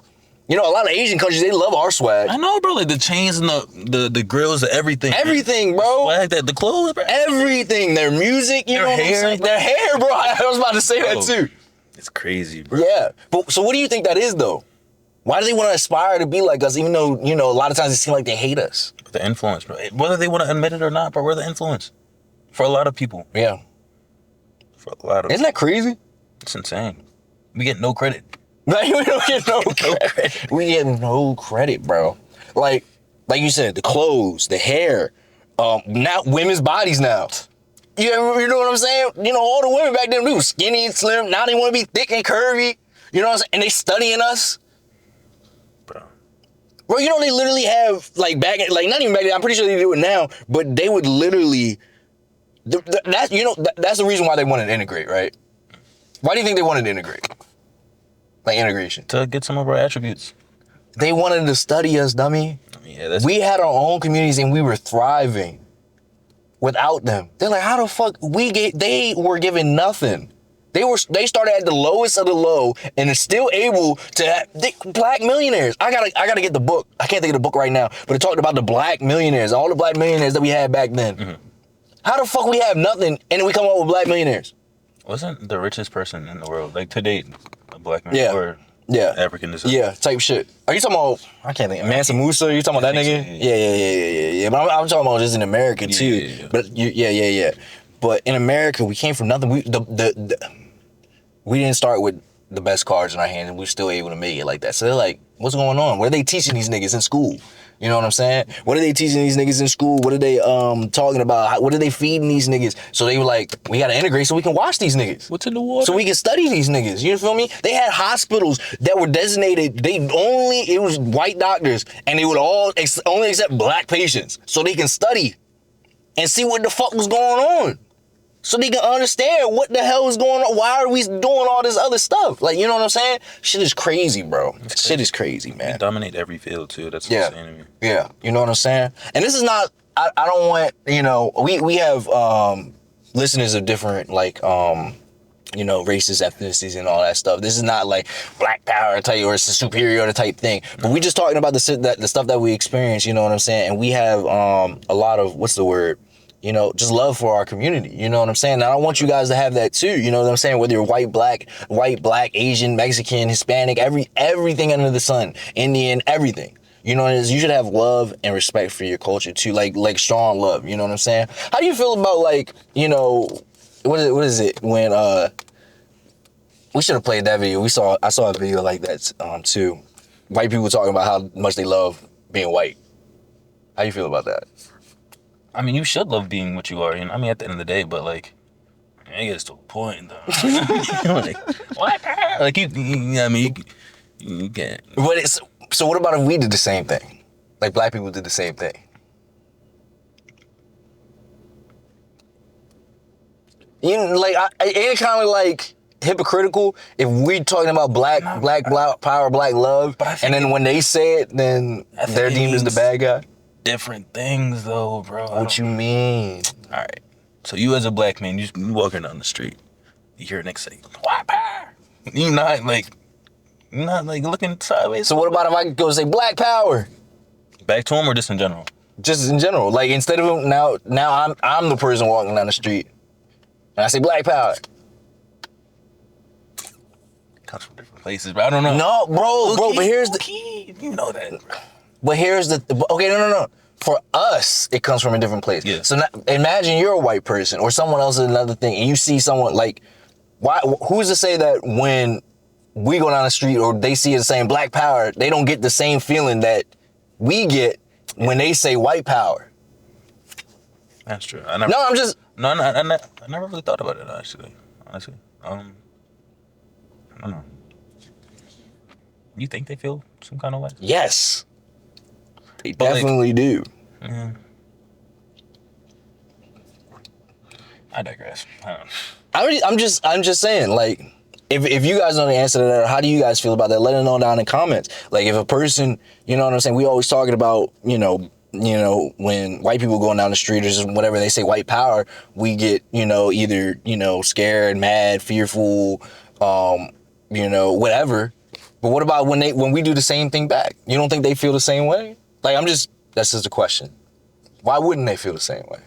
A lot of Asian countries, they love our swag. I know, bro. Like the chains and the grills, everything. Everything, bro. Swag, the clothes, bro. Everything. Their music, Their know what hair, I'm saying? Their hair, bro. I was about to say that too. It's crazy, bro. Yeah. But so what do you think that is, though? Why do they want to aspire to be like us, even though, a lot of times it seems like they hate us? The influence, bro. Whether they want to admit it or not, bro, we're the influence. For a lot of people. Yeah. For a lot of Isn't that crazy? It's insane. We get no credit. Like, we don't get no credit. We get no credit, bro. Like you said, the clothes, the hair, now women's bodies now. You know what I'm saying? All the women back then, we were skinny and slim. Now they want to be thick and curvy. You know what I'm saying? And they studying us. Bro, they literally have, not even back then, I'm pretty sure they do it now, but they would literally, that's the reason why they wanted to integrate, right? Why do you think they wanted to integrate? Like integration. To get some of our attributes. They wanted to study us, dummy. Yeah, we had our own communities and we were thriving without them. They're like, how the fuck they were given nothing. They started at the lowest of the low and are still able to Black millionaires. I gotta get the book. I can't think of the book right now, but it talked about the Black millionaires, all the Black millionaires that we had back then. Mm-hmm. How the fuck we have nothing and then we come up with Black millionaires? Wasn't the richest person in the world, like to date, a Black man or African descent? Yeah, type shit. Are you talking about, I can't think, Mansa Musa? Are you talking about that nigga? Yeah. But I'm talking about just in America too. Yeah. But yeah. But in America, we came from nothing. We didn't start with the best cards in our hand and we're still able to make it like that. So they're like, what's going on? What are they teaching these niggas in school? You know what I'm saying? What are they teaching these niggas in school? What are they talking about? What are they feeding these niggas? So they were like, we gotta integrate so we can watch these niggas. What's in the water? So we can study these niggas. You feel me? They had hospitals that were designated, it was white doctors and they would only accept Black patients so they can study and see what the fuck was going on. So they can understand what the hell is going on. Why are we doing all this other stuff? Like, you know what I'm saying? Shit is crazy, bro. Shit is crazy, man. They dominate every field, too. That's insane to me. Yeah. You know what I'm saying? And this is not, I don't want, we have listeners of different, races, ethnicities, and all that stuff. This is not like Black power type or it's a superiority type thing. But we just talking about the stuff that we experience, you know what I'm saying? And we have a lot of, what's the word? Just love for our community. You know what I'm saying? And I want you guys to have that too. You know what I'm saying? Whether you're white, black, Asian, Mexican, Hispanic, everything under the sun, Indian, everything. You should have love and respect for your culture too. Like strong love. You know what I'm saying? How do you feel about what is it when we should have played that video. I saw a video like that too. White people talking about how much they love being white. How you feel about that? I mean, you should love being what you are. At the end of the day, but it gets to a point though. What? You can't. So what about if we did the same thing? Like Black people did the same thing. Ain't it kind of like hypocritical if we talking about black power, Black love, and then when they say it, then they're deemed as the bad guy? Different things though, bro. What you mean? All right. So you as a Black man, you walking down the street, you hear a nigga say, "White power." You're not looking sideways. So what about if I go say Black power? Back to him or just in general? Just in general. Like instead of him, now I'm the person walking down the street. And I say black power. Comes from different places, but I don't know. No, bro, but here's the... You know that, bro. But here's the... Okay, no. For us, it comes from a different place. Yeah. So now, imagine you're a white person or someone else is another thing, and you see someone like... Why? Who's to say that when we go down the street or they see it saying black power, they don't get the same feeling that we get when they say white power? That's true. I'm just... No, I never really thought about it, actually. Honestly. I don't know. You think they feel some kind of way? Yes. They But definitely do. Yeah. I digress. I don't know. I'm just saying, like, if you guys know the answer to that, or how do you guys feel about that? Let it know down in the comments. Like, if a person, you know what I'm saying? We always talking about, you know, when white people going down the street or just whatever, they say white power, we get, either, scared, mad, fearful, whatever. But what about when we do the same thing back? You don't think they feel the same way? Like, that's just a question. Why wouldn't they feel the same way?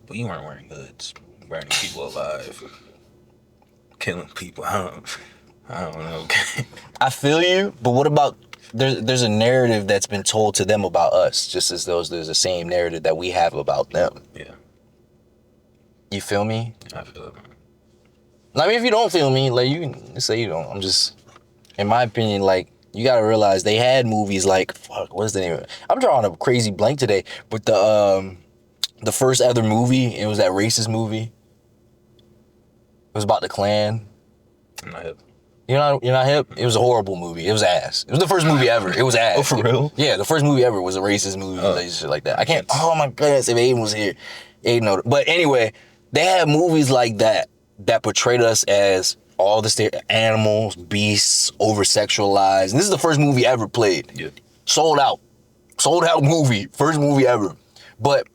But you weren't wearing hoods, burning people alive, killing people. I don't know. I feel you, but what about there's a narrative that's been told to them about us, just as though there's the same narrative that we have about them. Yeah. You feel me? I feel it. I mean, if you don't feel me, like, you can say you don't. I'm just, in my opinion, like, you gotta realize they had movies like, fuck, what is the name of it? I'm drawing a crazy blank today, but the first ever movie, it was that racist movie. It was about the Klan. I'm not hip. You're not hip? It was a horrible movie. It was ass. It was the first movie ever. It was ass. Oh, for real? Yeah, the first movie ever was a racist movie, like shit like that. I can't, oh my goodness, if Aiden was here, Aiden know. But anyway, they had movies like that portrayed us as all the animals, beasts, over-sexualized. And this is the first movie ever played. Yeah. Sold out movie, first movie ever. But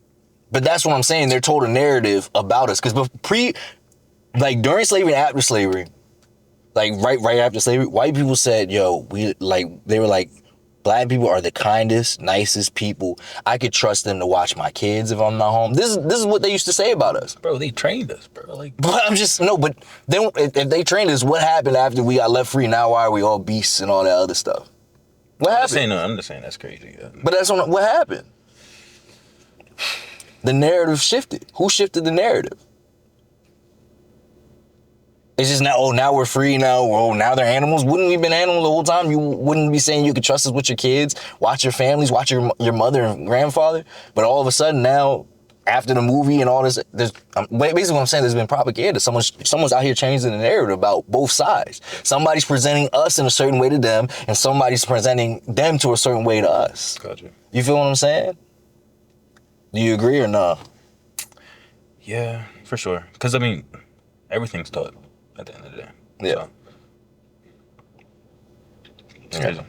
that's what I'm saying. They're told a narrative about us. Because during slavery and after slavery, like right after slavery, white people said, yo, they were like, black people are the kindest, nicest people. I could trust them to watch my kids if I'm not home. This is what they used to say about us. Bro, they trained us, bro. Like, but but then if they trained us, what happened after we got left free? Now why are we all beasts and all that other stuff? What happened? I'm just saying that's crazy. Yeah. But what happened? The narrative shifted. Who shifted the narrative? It's just now we're free now. Now they're animals. Wouldn't we have been animals the whole time? You wouldn't be saying you could trust us with your kids, watch your families, watch your mother and grandfather. But all of a sudden now, after the movie and all this, basically what I'm saying, there's been propaganda. Someone's out here changing the narrative about both sides. Somebody's presenting us in a certain way to them, and somebody's presenting them to a certain way to us. Gotcha. You feel what I'm saying? Do you agree or no? Yeah, for sure. Because, I mean, everything's taught at the end of the day. Yeah. So. It's crazy.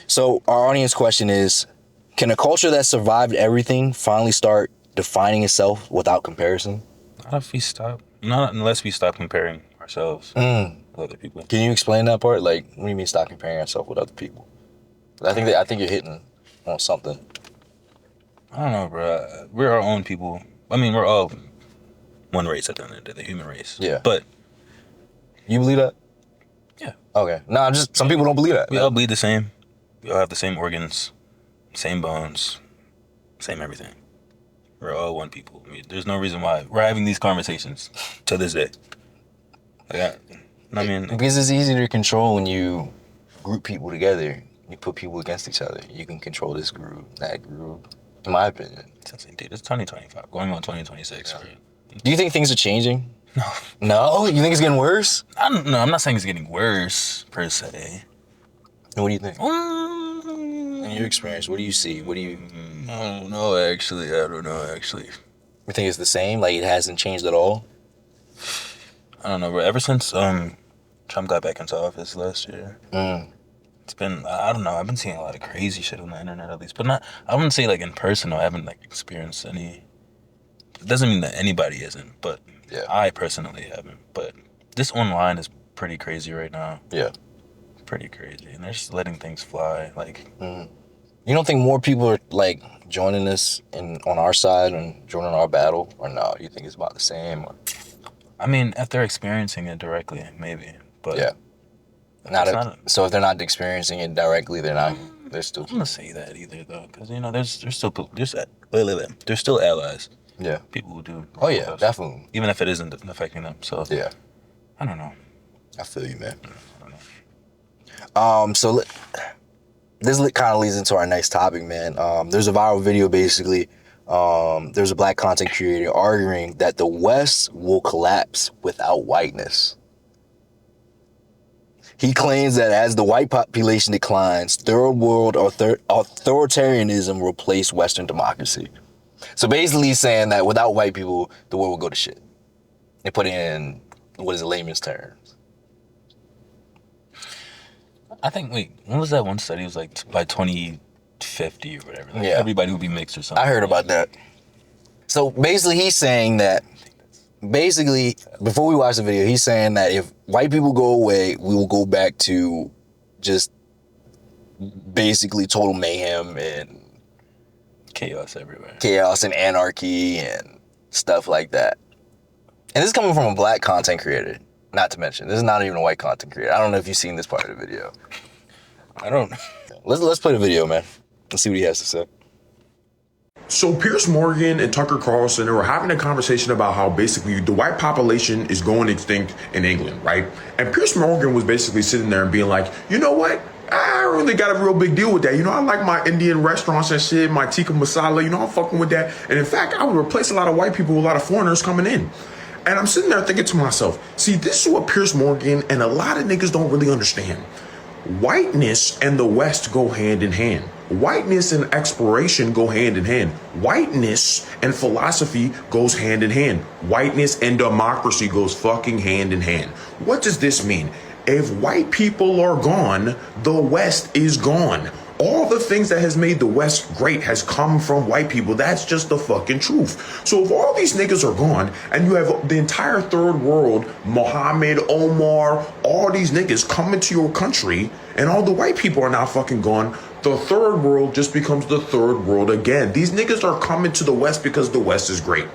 So our audience question is, can a culture that survived everything finally start defining itself without comparison? Not unless we stop comparing ourselves with other people. Can you explain that part? Like, what do you mean stop comparing yourself with other people? I think you're hitting on something. I don't know, bro. We're our own people. I mean, we're all one race at the end of the day, the human race. Yeah. But you believe that? Yeah. Okay. No, some people don't believe that. We all bleed the same. We all have the same organs, same bones, same everything. We're all one people. I mean, there's no reason why we're having these conversations to this day. Because it's easy to control when you group people together. You put people against each other. You can control this group, that group. In my opinion. Dude, it's 2025, going on 2026. Yeah. Do you think things are changing? No. No? You think it's getting worse? I don't know. I'm not saying it's getting worse, per se. What do you think? In your experience, what do you see? I don't know, actually. You think it's the same? Like, it hasn't changed at all? I don't know, bro. Ever since Trump got back into office last year, it's been, I don't know, I've been seeing a lot of crazy shit on the internet, at least. But I wouldn't say, like, in person, I haven't, like, experienced any. It doesn't mean that anybody isn't, but yeah. I personally haven't. But this online is pretty crazy right now. Yeah. Pretty crazy. And they're just letting things fly. Like, You don't think more people are like joining this on our side and joining our battle, or no? You think it's about the same? Or? I mean, if they're experiencing it directly, maybe. But Yeah. So if they're not experiencing it directly, they're still. I'm gonna say that either though, because you know, there's still allies. Yeah. People who do. Oh yeah, definitely. Even if it isn't affecting them. So yeah. I don't know. I feel you, man. I don't know. So this kind of leads into our next topic, man. There's a viral video, basically. There's a black content creator arguing that the West will collapse without whiteness. He claims that as the white population declines, third world authoritarianism will replace Western democracy. So basically he's saying that without white people, the world will go to shit. And put it in, layman's terms. I think, when was that one study? It was like by 2050 or whatever. Like yeah. Everybody would be mixed or something. I heard about that. So basically he's saying that, before we watch the video, he's saying that if white people go away, we will go back to just basically total mayhem and chaos everywhere. Chaos and anarchy and stuff like that. And this is coming from a black content creator. Not to mention, this is not even a white content creator. I don't know if you've seen this part of the video. I don't. Let's play the video, man. Let's see what he has to say. So Piers Morgan and Tucker Carlson were having a conversation about how basically the white population is going extinct in England, right? And Piers Morgan was basically sitting there and being like, you know what? I don't really got a real big deal with that. You know, I like my Indian restaurants and shit, my tikka masala, you know, I'm fucking with that. And in fact, I would replace a lot of white people with a lot of foreigners coming in. And I'm sitting there thinking to myself, see, this is what Piers Morgan and a lot of niggas don't really understand. Whiteness and the West go hand in hand. Whiteness and exploration go hand in hand. Whiteness and philosophy goes hand in hand. Whiteness and democracy goes fucking hand in hand. What does this mean? If white people are gone, the West is gone. All the things that has made the West great has come from white people. That's just the fucking truth. So if all these niggas are gone and you have the entire third world, Mohammed, Omar, all these niggas coming to your country and all the white people are now fucking gone, the third world just becomes the third world again. These niggas are coming to the West because the West is great.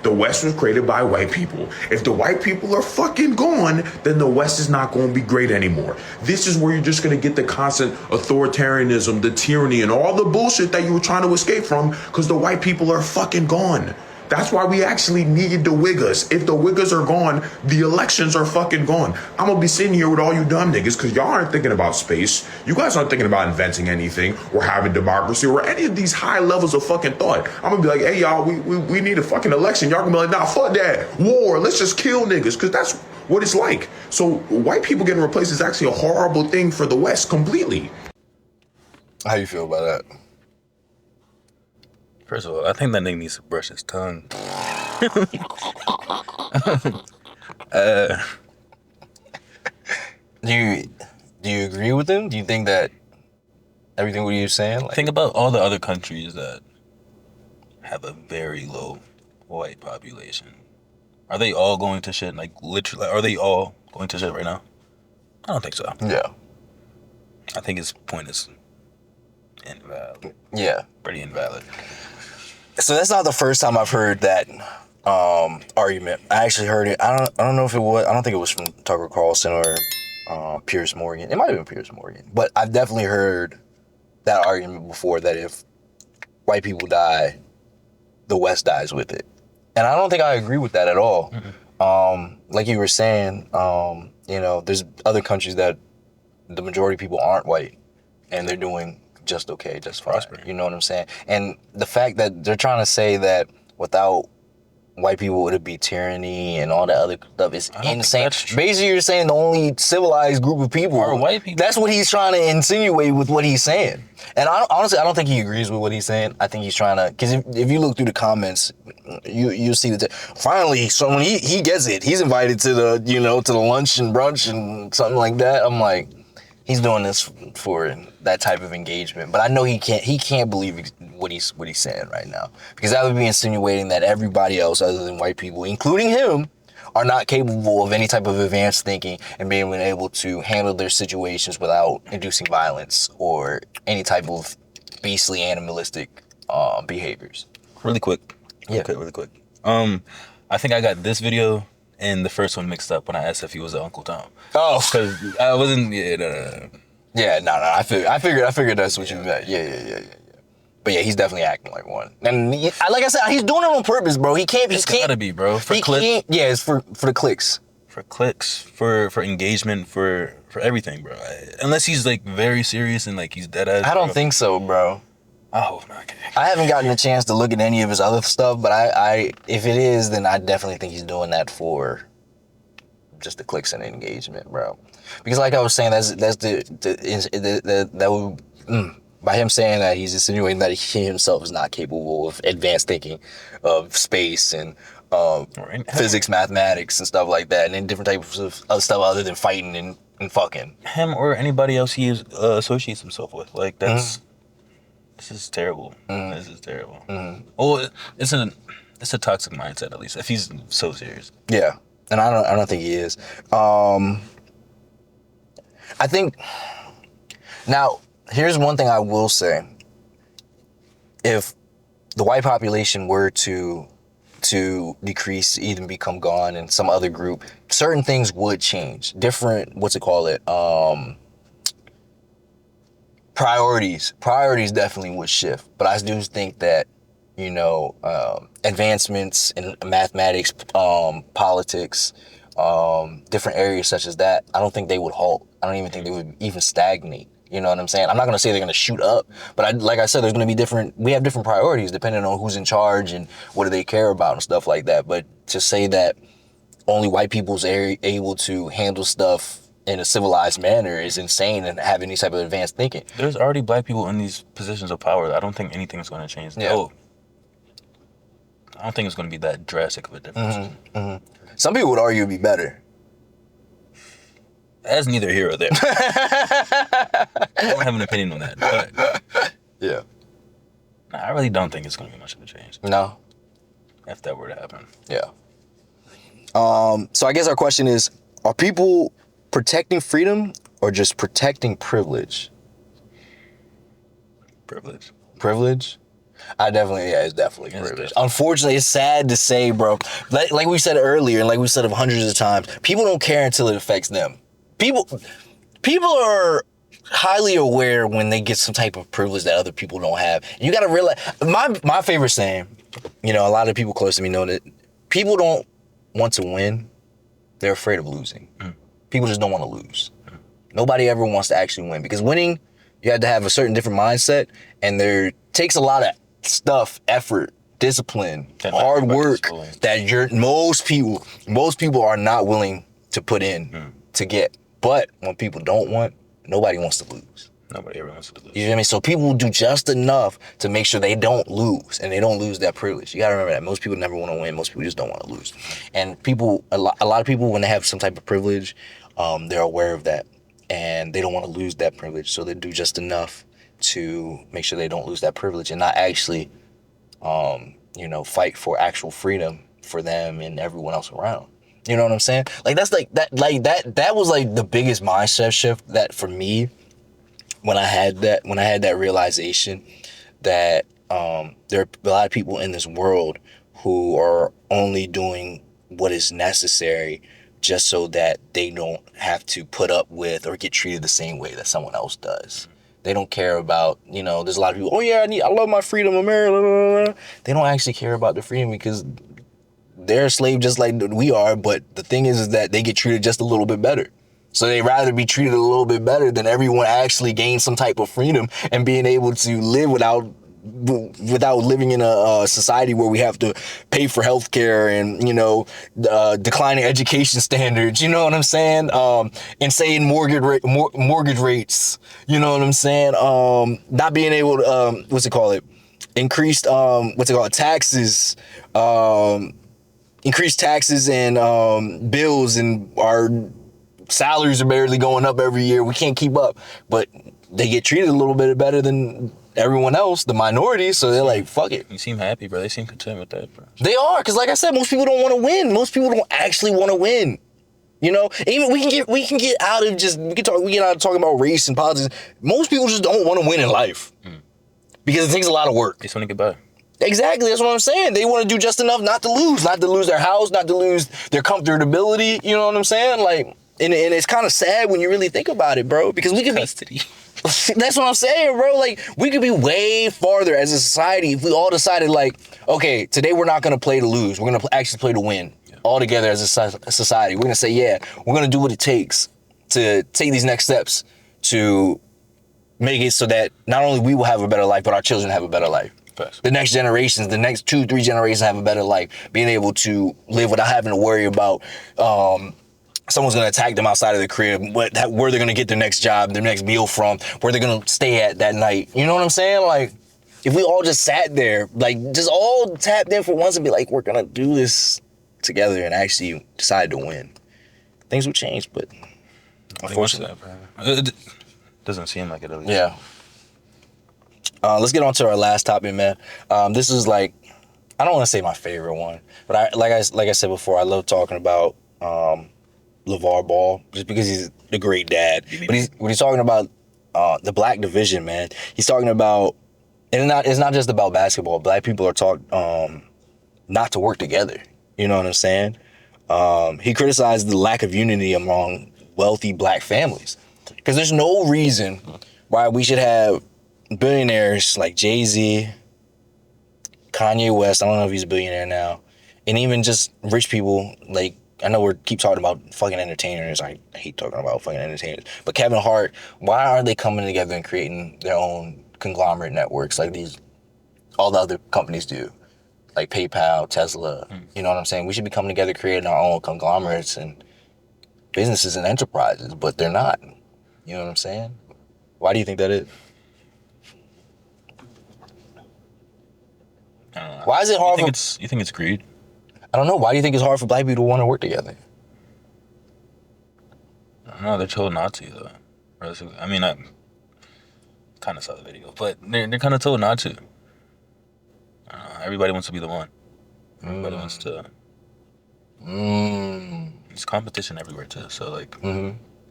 The West was created by white people. If the white people are fucking gone, then the West is not going to be great anymore. This is where you're just going to get the constant authoritarianism, the tyranny, and all the bullshit that you were trying to escape from because the white people are fucking gone. That's why we actually need the Wiggers. If the Wiggers are gone, the elections are fucking gone. I'm going to be sitting here with all you dumb niggas because y'all aren't thinking about space. You guys aren't thinking about inventing anything or having democracy or any of these high levels of fucking thought. I'm going to be like, hey, y'all, we need a fucking election. Y'all going to be like, nah, fuck that. War. Let's just kill niggas because that's what it's like. So white people getting replaced is actually a horrible thing for the West completely. How you feel about that? First of all, I think that nigga needs to brush his tongue. Do you agree with him? Do you think that everything what he was saying? Think about all the other countries that have a very low white population. Are they all going to shit? Like, literally, are they all going to shit right now? I don't think so. Yeah. I think his point is invalid. Yeah. Pretty invalid. So that's not the first time I've heard that argument. I actually heard it. I don't know if it was. I don't think it was from Tucker Carlson or Piers Morgan. It might have been Piers Morgan, but I've definitely heard that argument before. That if white people die, the West dies with it, and I don't think I agree with that at all. Mm-hmm. Like you were saying, there's other countries that the majority of people aren't white, and they're doing just okay, just fine. You know what I'm saying? And the fact that they're trying to say that without white people would it be tyranny and all that other stuff is insane. Basically, you're saying the only civilized group of people are white people. That's what he's trying to insinuate with what he's saying. And honestly, I don't think he agrees with what he's saying. I think he's trying to, because if you look through the comments, you'll see that finally someone he gets it. He's invited to the to the lunch and brunch and something like that. I'm like, he's doing this for that type of engagement, but I know he can't believe what he's saying right now, because that would be insinuating that everybody else other than white people, including him, are not capable of any type of advanced thinking and being able to handle their situations without inducing violence or any type of beastly animalistic behaviors. Really quick. Yeah. Really quick. I think I got this video and the first one mixed up when I asked if he was the Uncle Tom. Oh, Because I wasn't. Yeah, no. yeah, no. I figured that's what you meant. Yeah. But yeah, he's definitely acting like one. And like I said, he's doing it on purpose, bro. He can't. It's gotta be, bro. For clicks. Yeah, it's for the clicks. For clicks, for engagement, for everything, bro. Unless he's like very serious and like he's dead ass. I don't think so, bro. Oh, okay. I haven't gotten a chance to look at any of his other stuff, but I if it is, then I definitely think he's doing that for just the clicks and engagement, bro. Because like I was saying, by him saying that, he's insinuating that he himself is not capable of advanced thinking of space and physics, mathematics, and stuff like that, and then different types of other stuff other than fighting and fucking. Him or anybody else he associates himself with, like that's. This is terrible. This is terrible. Well, it's a toxic mindset, at least, if he's so serious. Yeah, and I don't think he is. I think now here's one thing I will say: if the white population were to decrease, even become gone, and some other group, certain things would change. Different, priorities definitely would shift. But I do think that, advancements in mathematics, politics, different areas such as that, I don't think they would halt. I don't even think they would even stagnate. You know what I'm saying? I'm not going to say they're going to shoot up, but like I said, there's going to be we have different priorities depending on who's in charge and what do they care about and stuff like that. But to say that only white people's able to handle stuff in a civilized manner is insane and have any type of advanced thinking. There's already black people in these positions of power. I don't think anything's going to change. Yeah. Oh, I don't think it's going to be that drastic of a difference. Some people would argue it'd be better. That's neither here or there. I don't have an opinion on that. But Yeah. I really don't think it's going to be much of a change. No. If that were to happen. Yeah. So I guess our question is, are people protecting freedom or just protecting privilege? Privilege. Privilege? It's definitely privilege. Definitely. Unfortunately, it's sad to say, bro. Like we said earlier, and like we said hundreds of times, people don't care until it affects them. People are highly aware when they get some type of privilege that other people don't have. You got to realize, my favorite saying, a lot of people close to me know that people don't want to win. They're afraid of losing. People just don't want to lose. Nobody ever wants to actually win, because winning, you have to have a certain different mindset, and there takes a lot of stuff, effort, discipline, hard work that most people are not willing to put in to get. But when people don't want, nobody wants to lose. Nobody ever wants to lose. You know what I mean? So people do just enough to make sure they don't lose, and they don't lose that privilege. You gotta remember that. Most people never want to win. Most people just don't want to lose. And a lot of people, when they have some type of privilege, they're aware of that, and they don't want to lose that privilege. So they do just enough to make sure they don't lose that privilege and not actually, fight for actual freedom for them and everyone else around. You know what I'm saying? Like that was like the biggest mindset shift that for me, when I had that realization that there are a lot of people in this world who are only doing what is necessary just so that they don't have to put up with or get treated the same way that someone else does. They don't care about, there's a lot of people, I love my freedom, America. They don't actually care about their freedom because they're a slave just like we are, but the thing is that they get treated just a little bit better. So they'd rather be treated a little bit better than everyone actually gain some type of freedom and being able to live without living in a society where we have to pay for healthcare and, declining education standards, you know what I'm saying? Insane mortgage rates, you know what I'm saying? Not being able to, increased, taxes, increased taxes and bills, and our salaries are barely going up every year. We can't keep up, but they get treated a little bit better than everyone else, the minority, so they're like, fuck it. You seem happy, bro. They seem content with that, bro. They are, because like I said, most people don't want to win. Most people don't actually want to win. Even we can get out of talking about race and politics. Most people just don't want to win in life. because it takes a lot of work. They just want to get by. Exactly, that's what I'm saying. They want to do just enough not to lose their house, not to lose their comfortability. You know what I'm saying? Like, and it's kind of sad when you really think about it, bro. Because we could Custody. That's what I'm saying, bro. Like, we could be way farther as a society if we all decided, like, okay, today we're not gonna play to lose. We're gonna actually play to win. All together as a society. We're gonna say, yeah, we're gonna do what it takes to take these next steps to make it so that not only we will have a better life, but our children have a better life. The next generations, the next 2-3 generations have a better life, being able to live without having to worry about someone's gonna attack them outside of the crib, where they're gonna get their next job, their next meal from, where they're gonna stay at that night. You know what I'm saying? Like, if we all just sat there, like, just all tapped in for once and be like, we're gonna do this together and actually decide to win, things would change. But unfortunately, it doesn't seem like it. At least. Yeah. Let's get on to our last topic, man. This is like, I don't want to say my favorite one, but like I said before, I love talking about LaVar Ball just because he's a great dad. But when he's talking about the black division, man, he's talking about, and it's not just about basketball. Black people are taught not to work together. You know what I'm saying? He criticized the lack of unity among wealthy black families because there's no reason why we should have billionaires like Jay-Z, Kanye West, I don't know if he's a billionaire now, and even just rich people, like, I know we keep talking about fucking entertainers. I hate talking about fucking entertainers. But Kevin Hart, why aren't they coming together and creating their own conglomerate networks like all the other companies do? Like PayPal, Tesla, you know what I'm saying? We should be coming together, creating our own conglomerates and businesses and enterprises, but they're not. You know what I'm saying? Why do you think that is? I don't know. Why is it hard you think it's greed? I don't know. Why do you think it's hard for black people to want to work together? I don't know. They're told not to, though. I mean, I kind of saw the video, but they're kind of told not to. I don't know. Everybody wants to be the one. Everybody wants to. There's competition everywhere, too. So, like,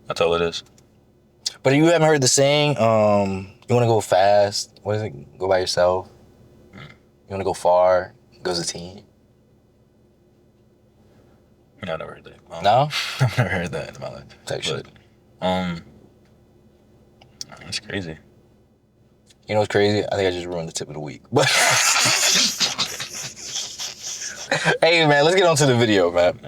that's all it is. But you haven't heard the saying, you want to go fast, what is it? Go by yourself. You want to go far, goes a team. I never heard that. No? I've never heard that in my life. Type shit. It's crazy. You know what's crazy? I think I just ruined the tip of the week. But hey, man, let's get on to the video, man.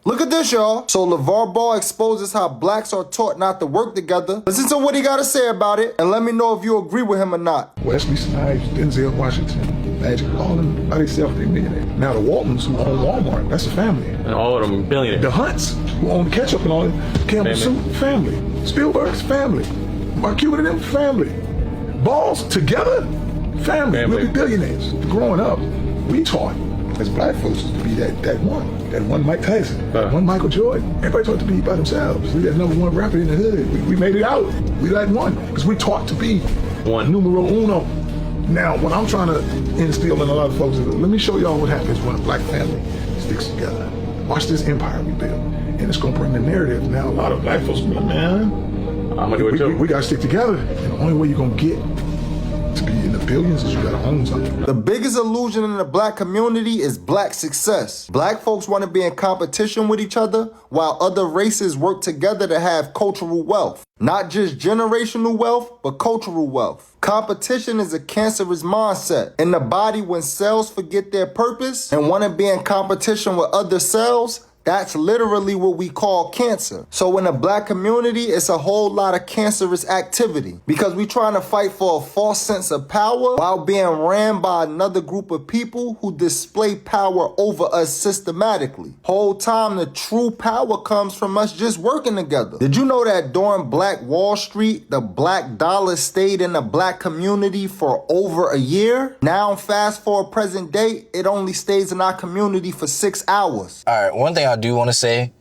Look at this, y'all. So LaVar Ball exposes how blacks are taught not to work together. Listen to what he got to say about it, and let me know if you agree with him or not. Wesley Snipes, Denzel Washington, Magic, all of them by themselves, they millionaires. Now the Waltons who own Walmart, that's a family. And all of them billionaires. The Hunts who own the ketchup and all that, Campbell Soup, family. Spielberg's family. Mark Cuban and them, family. Balls together, family. We'll be billionaires. Growing up, we taught as black folks to be that one Mike Tyson, one Michael Jordan. Everybody taught to be by themselves. We got number one rapper in the hood. We made it out. We like one because we taught to be one numero uno. Now, what I'm trying to instill in a lot of folks is, let me show y'all what happens when a black family sticks together. Watch this empire we build, and it's gonna bring the narrative. Now, a lot of black folks be like, man, I'm gonna do it too. We gotta stick together, and the only way you're gonna get to be in the billions is you gotta own something. The biggest illusion in the black community is black success. Black folks want to be in competition with each other while other races work together to have cultural wealth. Not just generational wealth, but cultural wealth. Competition is a cancerous mindset. In the body, when cells forget their purpose and want to be in competition with other cells, that's literally what we call cancer. So in the black community, it's a whole lot of cancerous activity because we trying to fight for a false sense of power while being ran by another group of people who display power over us systematically. Whole time the true power comes from us just working together. Did you know that during Black Wall Street, the black dollar stayed in the black community for over a year? Now fast forward present day, it only stays in our community for 6 hours. All right, one thing I do want to say,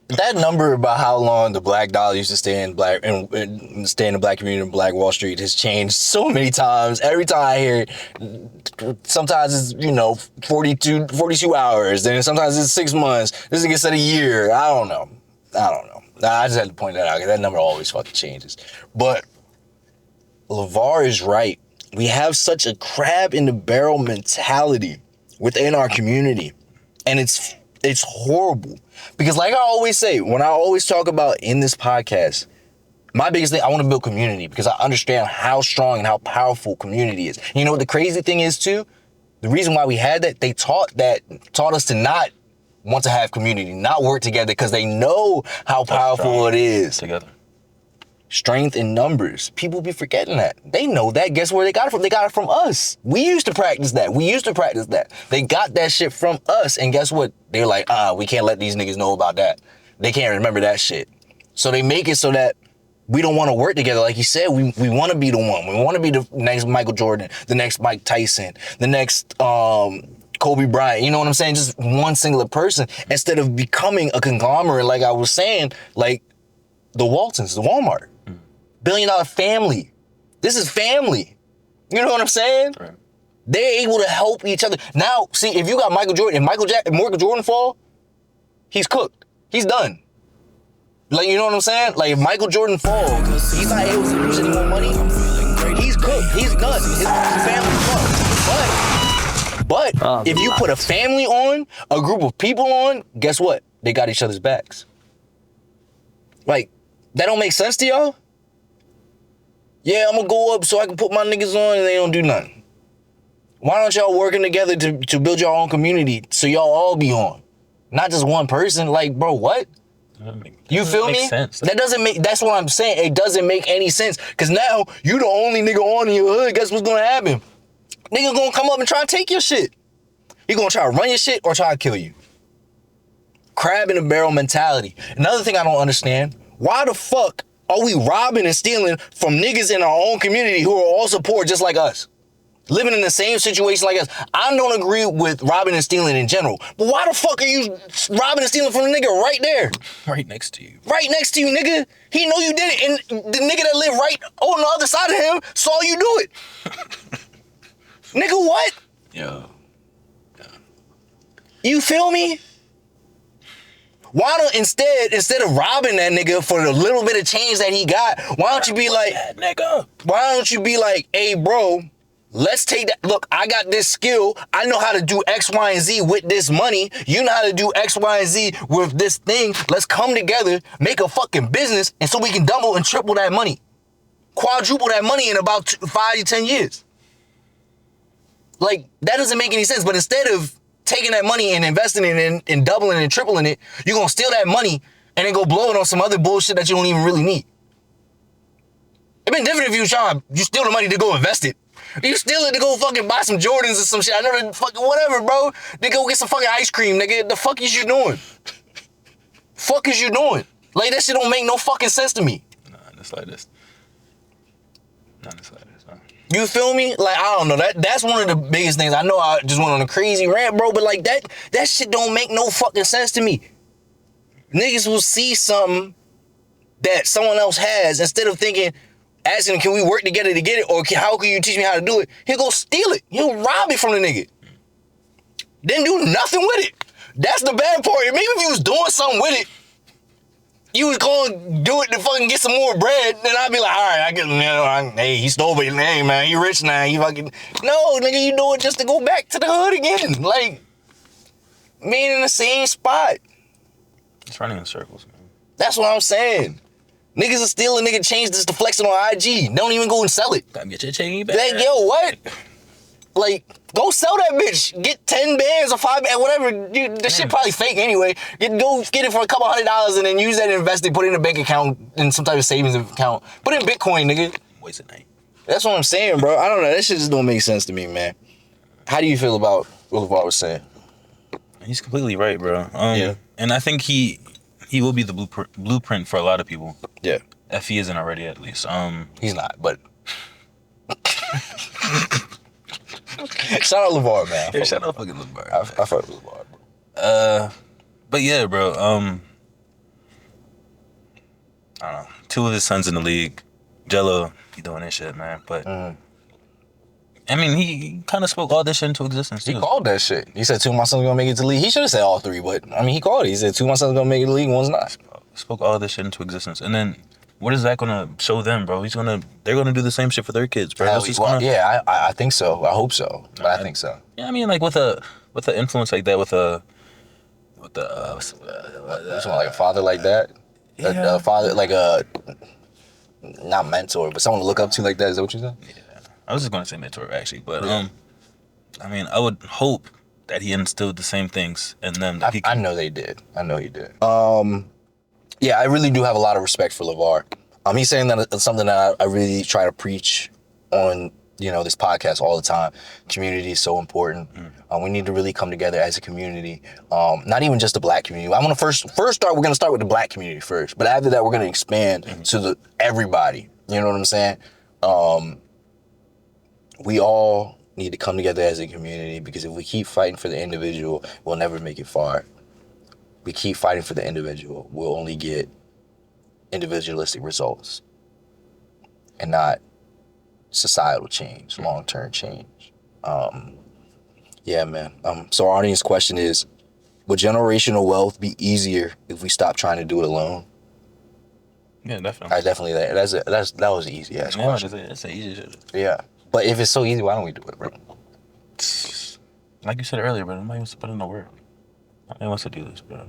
that number about how long the black dollar used to stay in black and stay in the black community in Black Wall Street has changed so many times. Every time I hear it, sometimes it's 42 hours, then sometimes it's 6 months. This nigga said a year. I don't know. I just had to point that out because that number always fucking changes. But LaVar is right. We have such a crab in the barrel mentality within our community. And it's horrible. Because like I always say, when I always talk about in this podcast, my biggest thing, I want to build community because I understand how strong and how powerful community is. You know what the crazy thing is too? The reason why we had that, they taught us to not want to have community, not work together because they know how powerful it is. Together. Strength in numbers. People be forgetting that. They know that. Guess where they got it from? They got it from us. We used to practice that. They got that shit from us. And guess what? They're like, we can't let these niggas know about that. They can't remember that shit. So they make it so that we don't want to work together. Like you said, we want to be the one. We want to be the next Michael Jordan, the next Mike Tyson, the next Kobe Bryant. You know what I'm saying? Just one singular person instead of becoming a conglomerate, like I was saying, like the Waltons, the Walmart. $1 billion family. This is family. You know what I'm saying? Right. They're able to help each other. Now, see, if you got Michael Jordan, if Michael Jordan fall, he's cooked. He's done. Like, you know what I'm saying? Like, if Michael Jordan fall, he's not able to produce any more money, he's cooked. He's done. His family fucked. But if you put a family on, a group of people on, guess what? They got each other's backs. Like, that don't make sense to y'all? Yeah, I'm gonna go up so I can put my niggas on and they don't do nothing. Why don't y'all working together to build your own community so y'all all be on? Not just one person. Like, bro, what? You feel me? Sense. That's what I'm saying. It doesn't make any sense. Cause now you the only nigga on in your hood. Guess what's gonna happen? Nigga gonna come up and try to take your shit. He gonna try to run your shit or try to kill you. Crab in a barrel mentality. Another thing I don't understand, why the fuck are we robbing and stealing from niggas in our own community who are also poor just like us? Living in the same situation like us. I don't agree with robbing and stealing in general. But why the fuck are you robbing and stealing from a nigga right there? Right next to you. Right next to you, nigga. He know you did it. And the nigga that lived right on the other side of him saw you do it. Nigga, what? Yeah. You feel me? Why don't instead of robbing that nigga for the little bit of change that he got, why don't you be like, nigga? Why don't you be like, hey, bro, let's take that. Look, I got this skill. I know how to do X, Y, and Z with this money. You know how to do X, Y, and Z with this thing. Let's come together, make a fucking business, and so we can double and triple that money. Quadruple that money in about 5 to 10 years. Like, that doesn't make any sense. But instead of taking that money and investing it in and doubling and tripling it, you're going to steal that money and then go blow it on some other bullshit that you don't even really need. It'd been different if you steal the money to go invest it. You steal it to go fucking buy some Jordans or some shit. I know that fucking whatever, bro. They go get some fucking ice cream, nigga. The fuck is you doing? Fuck is you doing? Like, that shit don't make no fucking sense to me. Nah, just like this. Not just like this, huh? You feel me? Like, I don't know. That's one of the biggest things. I know I just went on a crazy rant, bro, but like that shit don't make no fucking sense to me. Niggas will see something that someone else has instead of asking him, can we work together to get it? Or how can you teach me how to do it? He'll go steal it. He'll rob it from the nigga. Then do nothing with it. That's the bad part. Maybe if you was doing something with it, you was going to do it to fucking get some more bread, then I'd be like, all right, I get, hey, he stole it. Hey, man, he rich now. He fucking, no, nigga, you do it just to go back to the hood again. Like, being in the same spot. It's running in circles, man. That's what I'm saying. Niggas are stealing nigga change just to flex it on IG. Don't even go and sell it. Gotta get your chain back. Like, yo, what? Like, go sell that bitch. Get 10 bands or 5 bands, whatever. The shit probably fake anyway. Go get it for a couple $100 and then use that to invest it, put it in a bank account, in some type of savings account. Put it in Bitcoin, nigga. Waste a night. That's what I'm saying, bro. I don't know. That shit just don't make sense to me, man. How do you feel about what LaVar was saying? He's completely right, bro. Yeah. And I think he will be the blueprint for a lot of people. Yeah. If he isn't already, at least. He's not, but... Shout out LaVar, man. Yeah, shout out fucking LaVar. I fuck with LaVar, bro. But yeah, bro. I don't know. 2 of his sons in the league. Jello, he doing this shit, man. But I mean, he kind of spoke all this shit into existence too. He called that shit. He said 2 of my sons are gonna make it to the league. He should have said all 3, but I mean, he called it. He said 2 of my sons are gonna make it to the league, one's not. Spoke all this shit into existence, and then what is that gonna show them, bro? They're gonna do the same shit for their kids, bro. Hell, yeah, I think so. I hope so, but I think so. Yeah, I mean, like with an influence like that, with a like a father like that, a father like a not mentor, but someone to look up to like that. Is that what you said? Yeah, I was just gonna say mentor actually, but I mean, I would hope that he instilled the same things in them. That I know they did. I know he did. Yeah, I really do have a lot of respect for LaVar. He's saying that it's something that I really try to preach on, this podcast all the time. Community is so important. We need to really come together as a community. Not even just the black community. I want to first start. We're gonna start with the black community first, but after that, we're gonna expand to everybody. You know what I'm saying? We all need to come together as a community, because if we keep fighting for the individual, we'll never make it far. We keep fighting for the individual, we'll only get individualistic results and not societal change, long-term change. Yeah, man. So our audience question is, would generational wealth be easier if we stop trying to do it alone? Yeah, definitely. That was an easy ass question. That's an easy shit. Yeah. But if it's so easy, why don't we do it, bro? Like you said earlier, bro, nobody wants to put in the work. Nobody wants to do this, bro.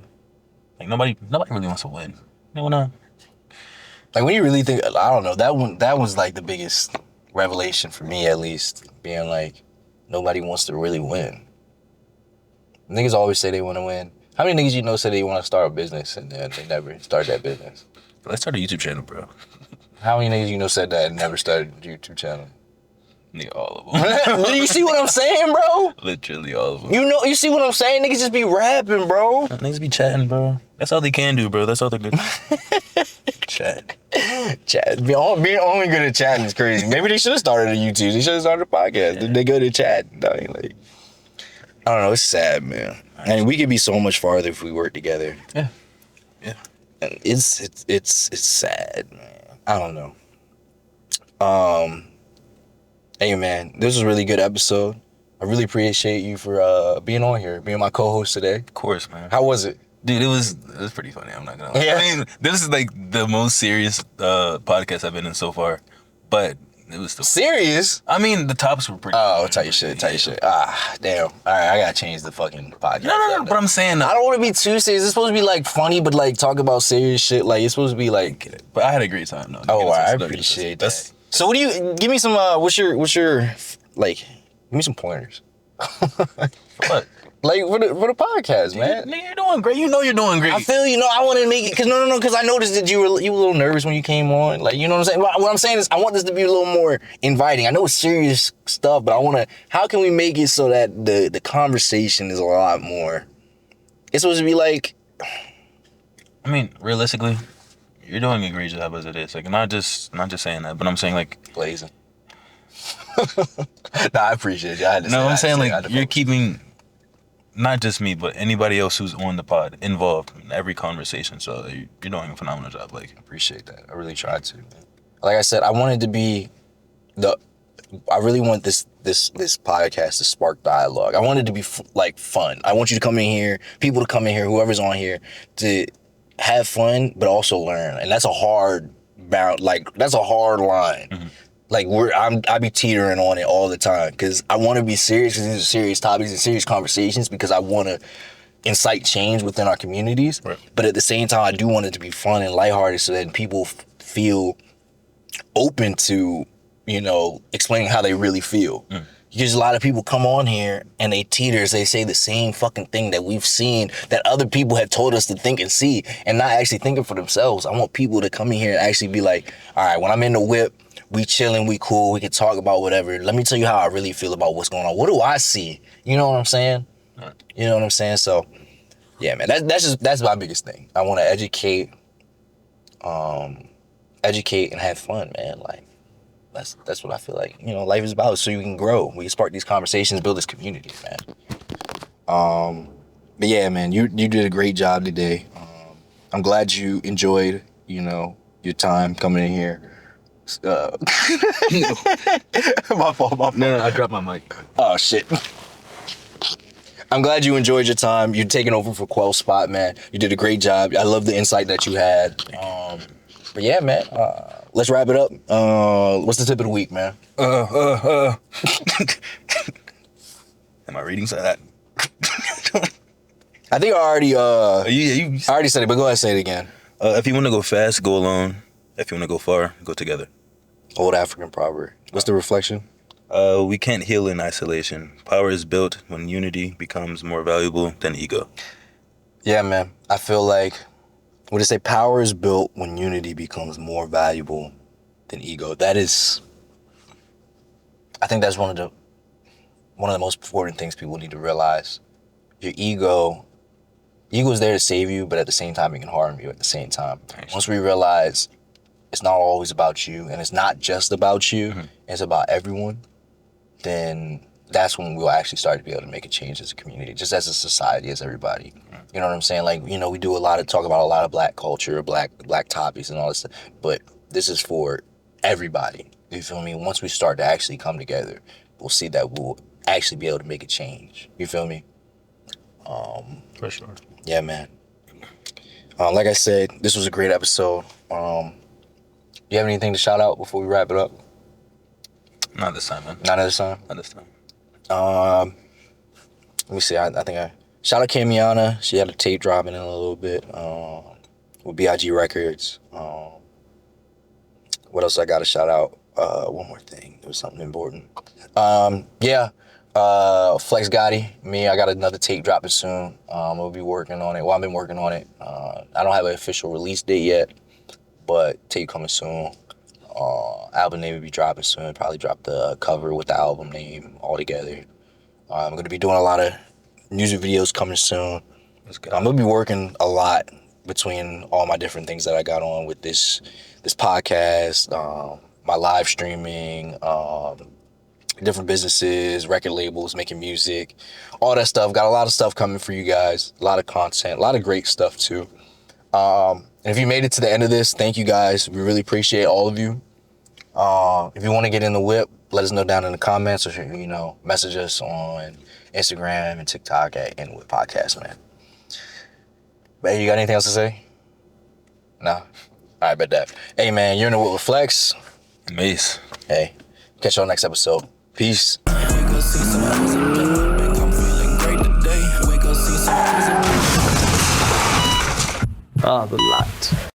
Like nobody really wants to win. They wanna. Like when you really think, I don't know, that was like the biggest revelation for me, at least, being like, nobody wants to really win. Niggas always say they want to win. How many niggas you know say they want to start a business and then they never start that business? Let's start a YouTube channel, bro. How many niggas you know said that and never started a YouTube channel? Nigga, all of them. Do you see what I'm saying, bro? Literally all of them. You see what I'm saying? Niggas just be rapping, bro. Niggas be chatting, bro. That's all they can do, bro. That's all they're good. Chat. Being only good at chatting is crazy. Maybe they should have started a YouTube. They should have started a podcast. Yeah. They good at chatting. I don't know. It's sad, man. And we could be so much farther if we work together. Yeah. And it's sad, man. I don't know. Hey, man, this was a really good episode. I really appreciate you for being on here, being my co-host today. Of course, man. How was it? Dude, it was pretty funny. I'm not gonna lie. Yeah. I mean, this is like the most serious podcast I've been in so far, but it was still serious. I mean, the topics were pretty. Oh, tight your shit. Ah, damn. All right, I gotta change the fucking podcast. No. But I'm saying, I don't want to be too serious. It's supposed to be like funny, but like talk about serious shit. Like it's supposed to be like. But I had a great time though. Oh, I appreciate that. So what do you give me some? What's your like? Give me some pointers. What? Like for the podcast, man. Nigga, you're doing great. You know you're doing great. I feel I want to make it because I noticed that you were a little nervous when you came on. Like, you know what I'm saying? What I'm saying is I want this to be a little more inviting. I know it's serious stuff, but I want to. How can we make it so that the conversation is a lot more? It's supposed to be like. I mean, realistically, you're doing a great job as it is. Like, not just saying that, but I'm saying like blazing. Nah, I appreciate you. I'm saying like you're keeping. Not just me, but anybody else who's on the pod involved in every conversation. So you're doing a phenomenal job. Like, appreciate that. I really tried to. Like I said, I wanted to be I really want this podcast to spark dialogue. I want it to be fun. I want you to come in here, people to come in here, whoever's on here, to have fun, but also learn. And that's a hard that's a hard line. Mm-hmm. Like I be teetering on it all the time because I want to be serious because these are serious topics and serious conversations because I want to incite change within our communities. Right. But at the same time, I do want it to be fun and lighthearted so that people feel open to, explaining how they really feel. Mm. Because a lot of people come on here and they teeters, they say the same fucking thing that we've seen that other people have told us to think and see and not actually thinking for themselves. I want people to come in here and actually be like, all right, when I'm in the whip, we chilling, we cool, we can talk about whatever. Let me tell you how I really feel about what's going on. What do I see? You know what I'm saying? Right. You know what I'm saying? So, yeah, man, that's my biggest thing. I want to educate and have fun, man. Like, that's what I feel like. Life is about so you can grow. We can spark these conversations, build this community, man. But yeah, man, you did a great job today. I'm glad you enjoyed, your time coming in here. My fault. No, I dropped my mic. Oh, shit. I'm glad you enjoyed your time. You're taking over for Quell's spot, man. You did a great job. I love the insight that you had. But But yeah, man. Let's wrap it up. What's the tip of the week, man? Am I reading that? I think I already I You already said it, but go ahead and say it again. if you want to go fast, go alone. If you want to go far, go together. Old African proverb. What's the reflection? We can't heal in isolation. Power is built when unity becomes more valuable than ego. Yeah, man. I feel like when they say power is built when unity becomes more valuable than ego. That is, I think that's one of the most important things people need to realize. Your ego is there to save you, but at the same time, it can harm you at the same time. Nice. Once we realize it's not always about you, and it's not just about you, it's about everyone, then that's when we'll actually start to be able to make a change as a community, just as a society, as everybody. You know what I'm saying? Like, you know, we do talk about a lot of black culture, black topics and all this stuff, but this is for everybody. You feel me? Once we start to actually come together, we'll see that we'll actually be able to make a change. You feel me? For sure. Yeah, man. Like I said, this was a great episode. You have anything to shout out before we wrap it up? Not this time, man. Not this time? Not this time. Let me see. I think shout out Kamiana. She had a tape dropping in a little bit with BIG Records. What else I got to shout out? One more thing. There was something important. Flex Gotti. I got another tape dropping soon. We'll be working on it. Well, I've been working on it. I don't have an official release date yet, but tape coming soon. Album name will be dropping soon. Probably drop the cover with the album name all together. I'm going to be doing a lot of music videos coming soon. I'm going to be working a lot between all my different things that I got on with this podcast, my live streaming, different businesses, record labels, making music, all that stuff. Got a lot of stuff coming for you guys. A lot of content, a lot of great stuff too. And if you made it to the end of this, thank you guys. We really appreciate all of you. If you want to get in the whip, let us know down in the comments, or message us on Instagram and TikTok at InWhip Podcast, man. But hey, you got anything else to say? No? All right, bet that. Hey, man, you're in the whip with Flex. Mace. Hey, catch y'all next episode. Peace. The light.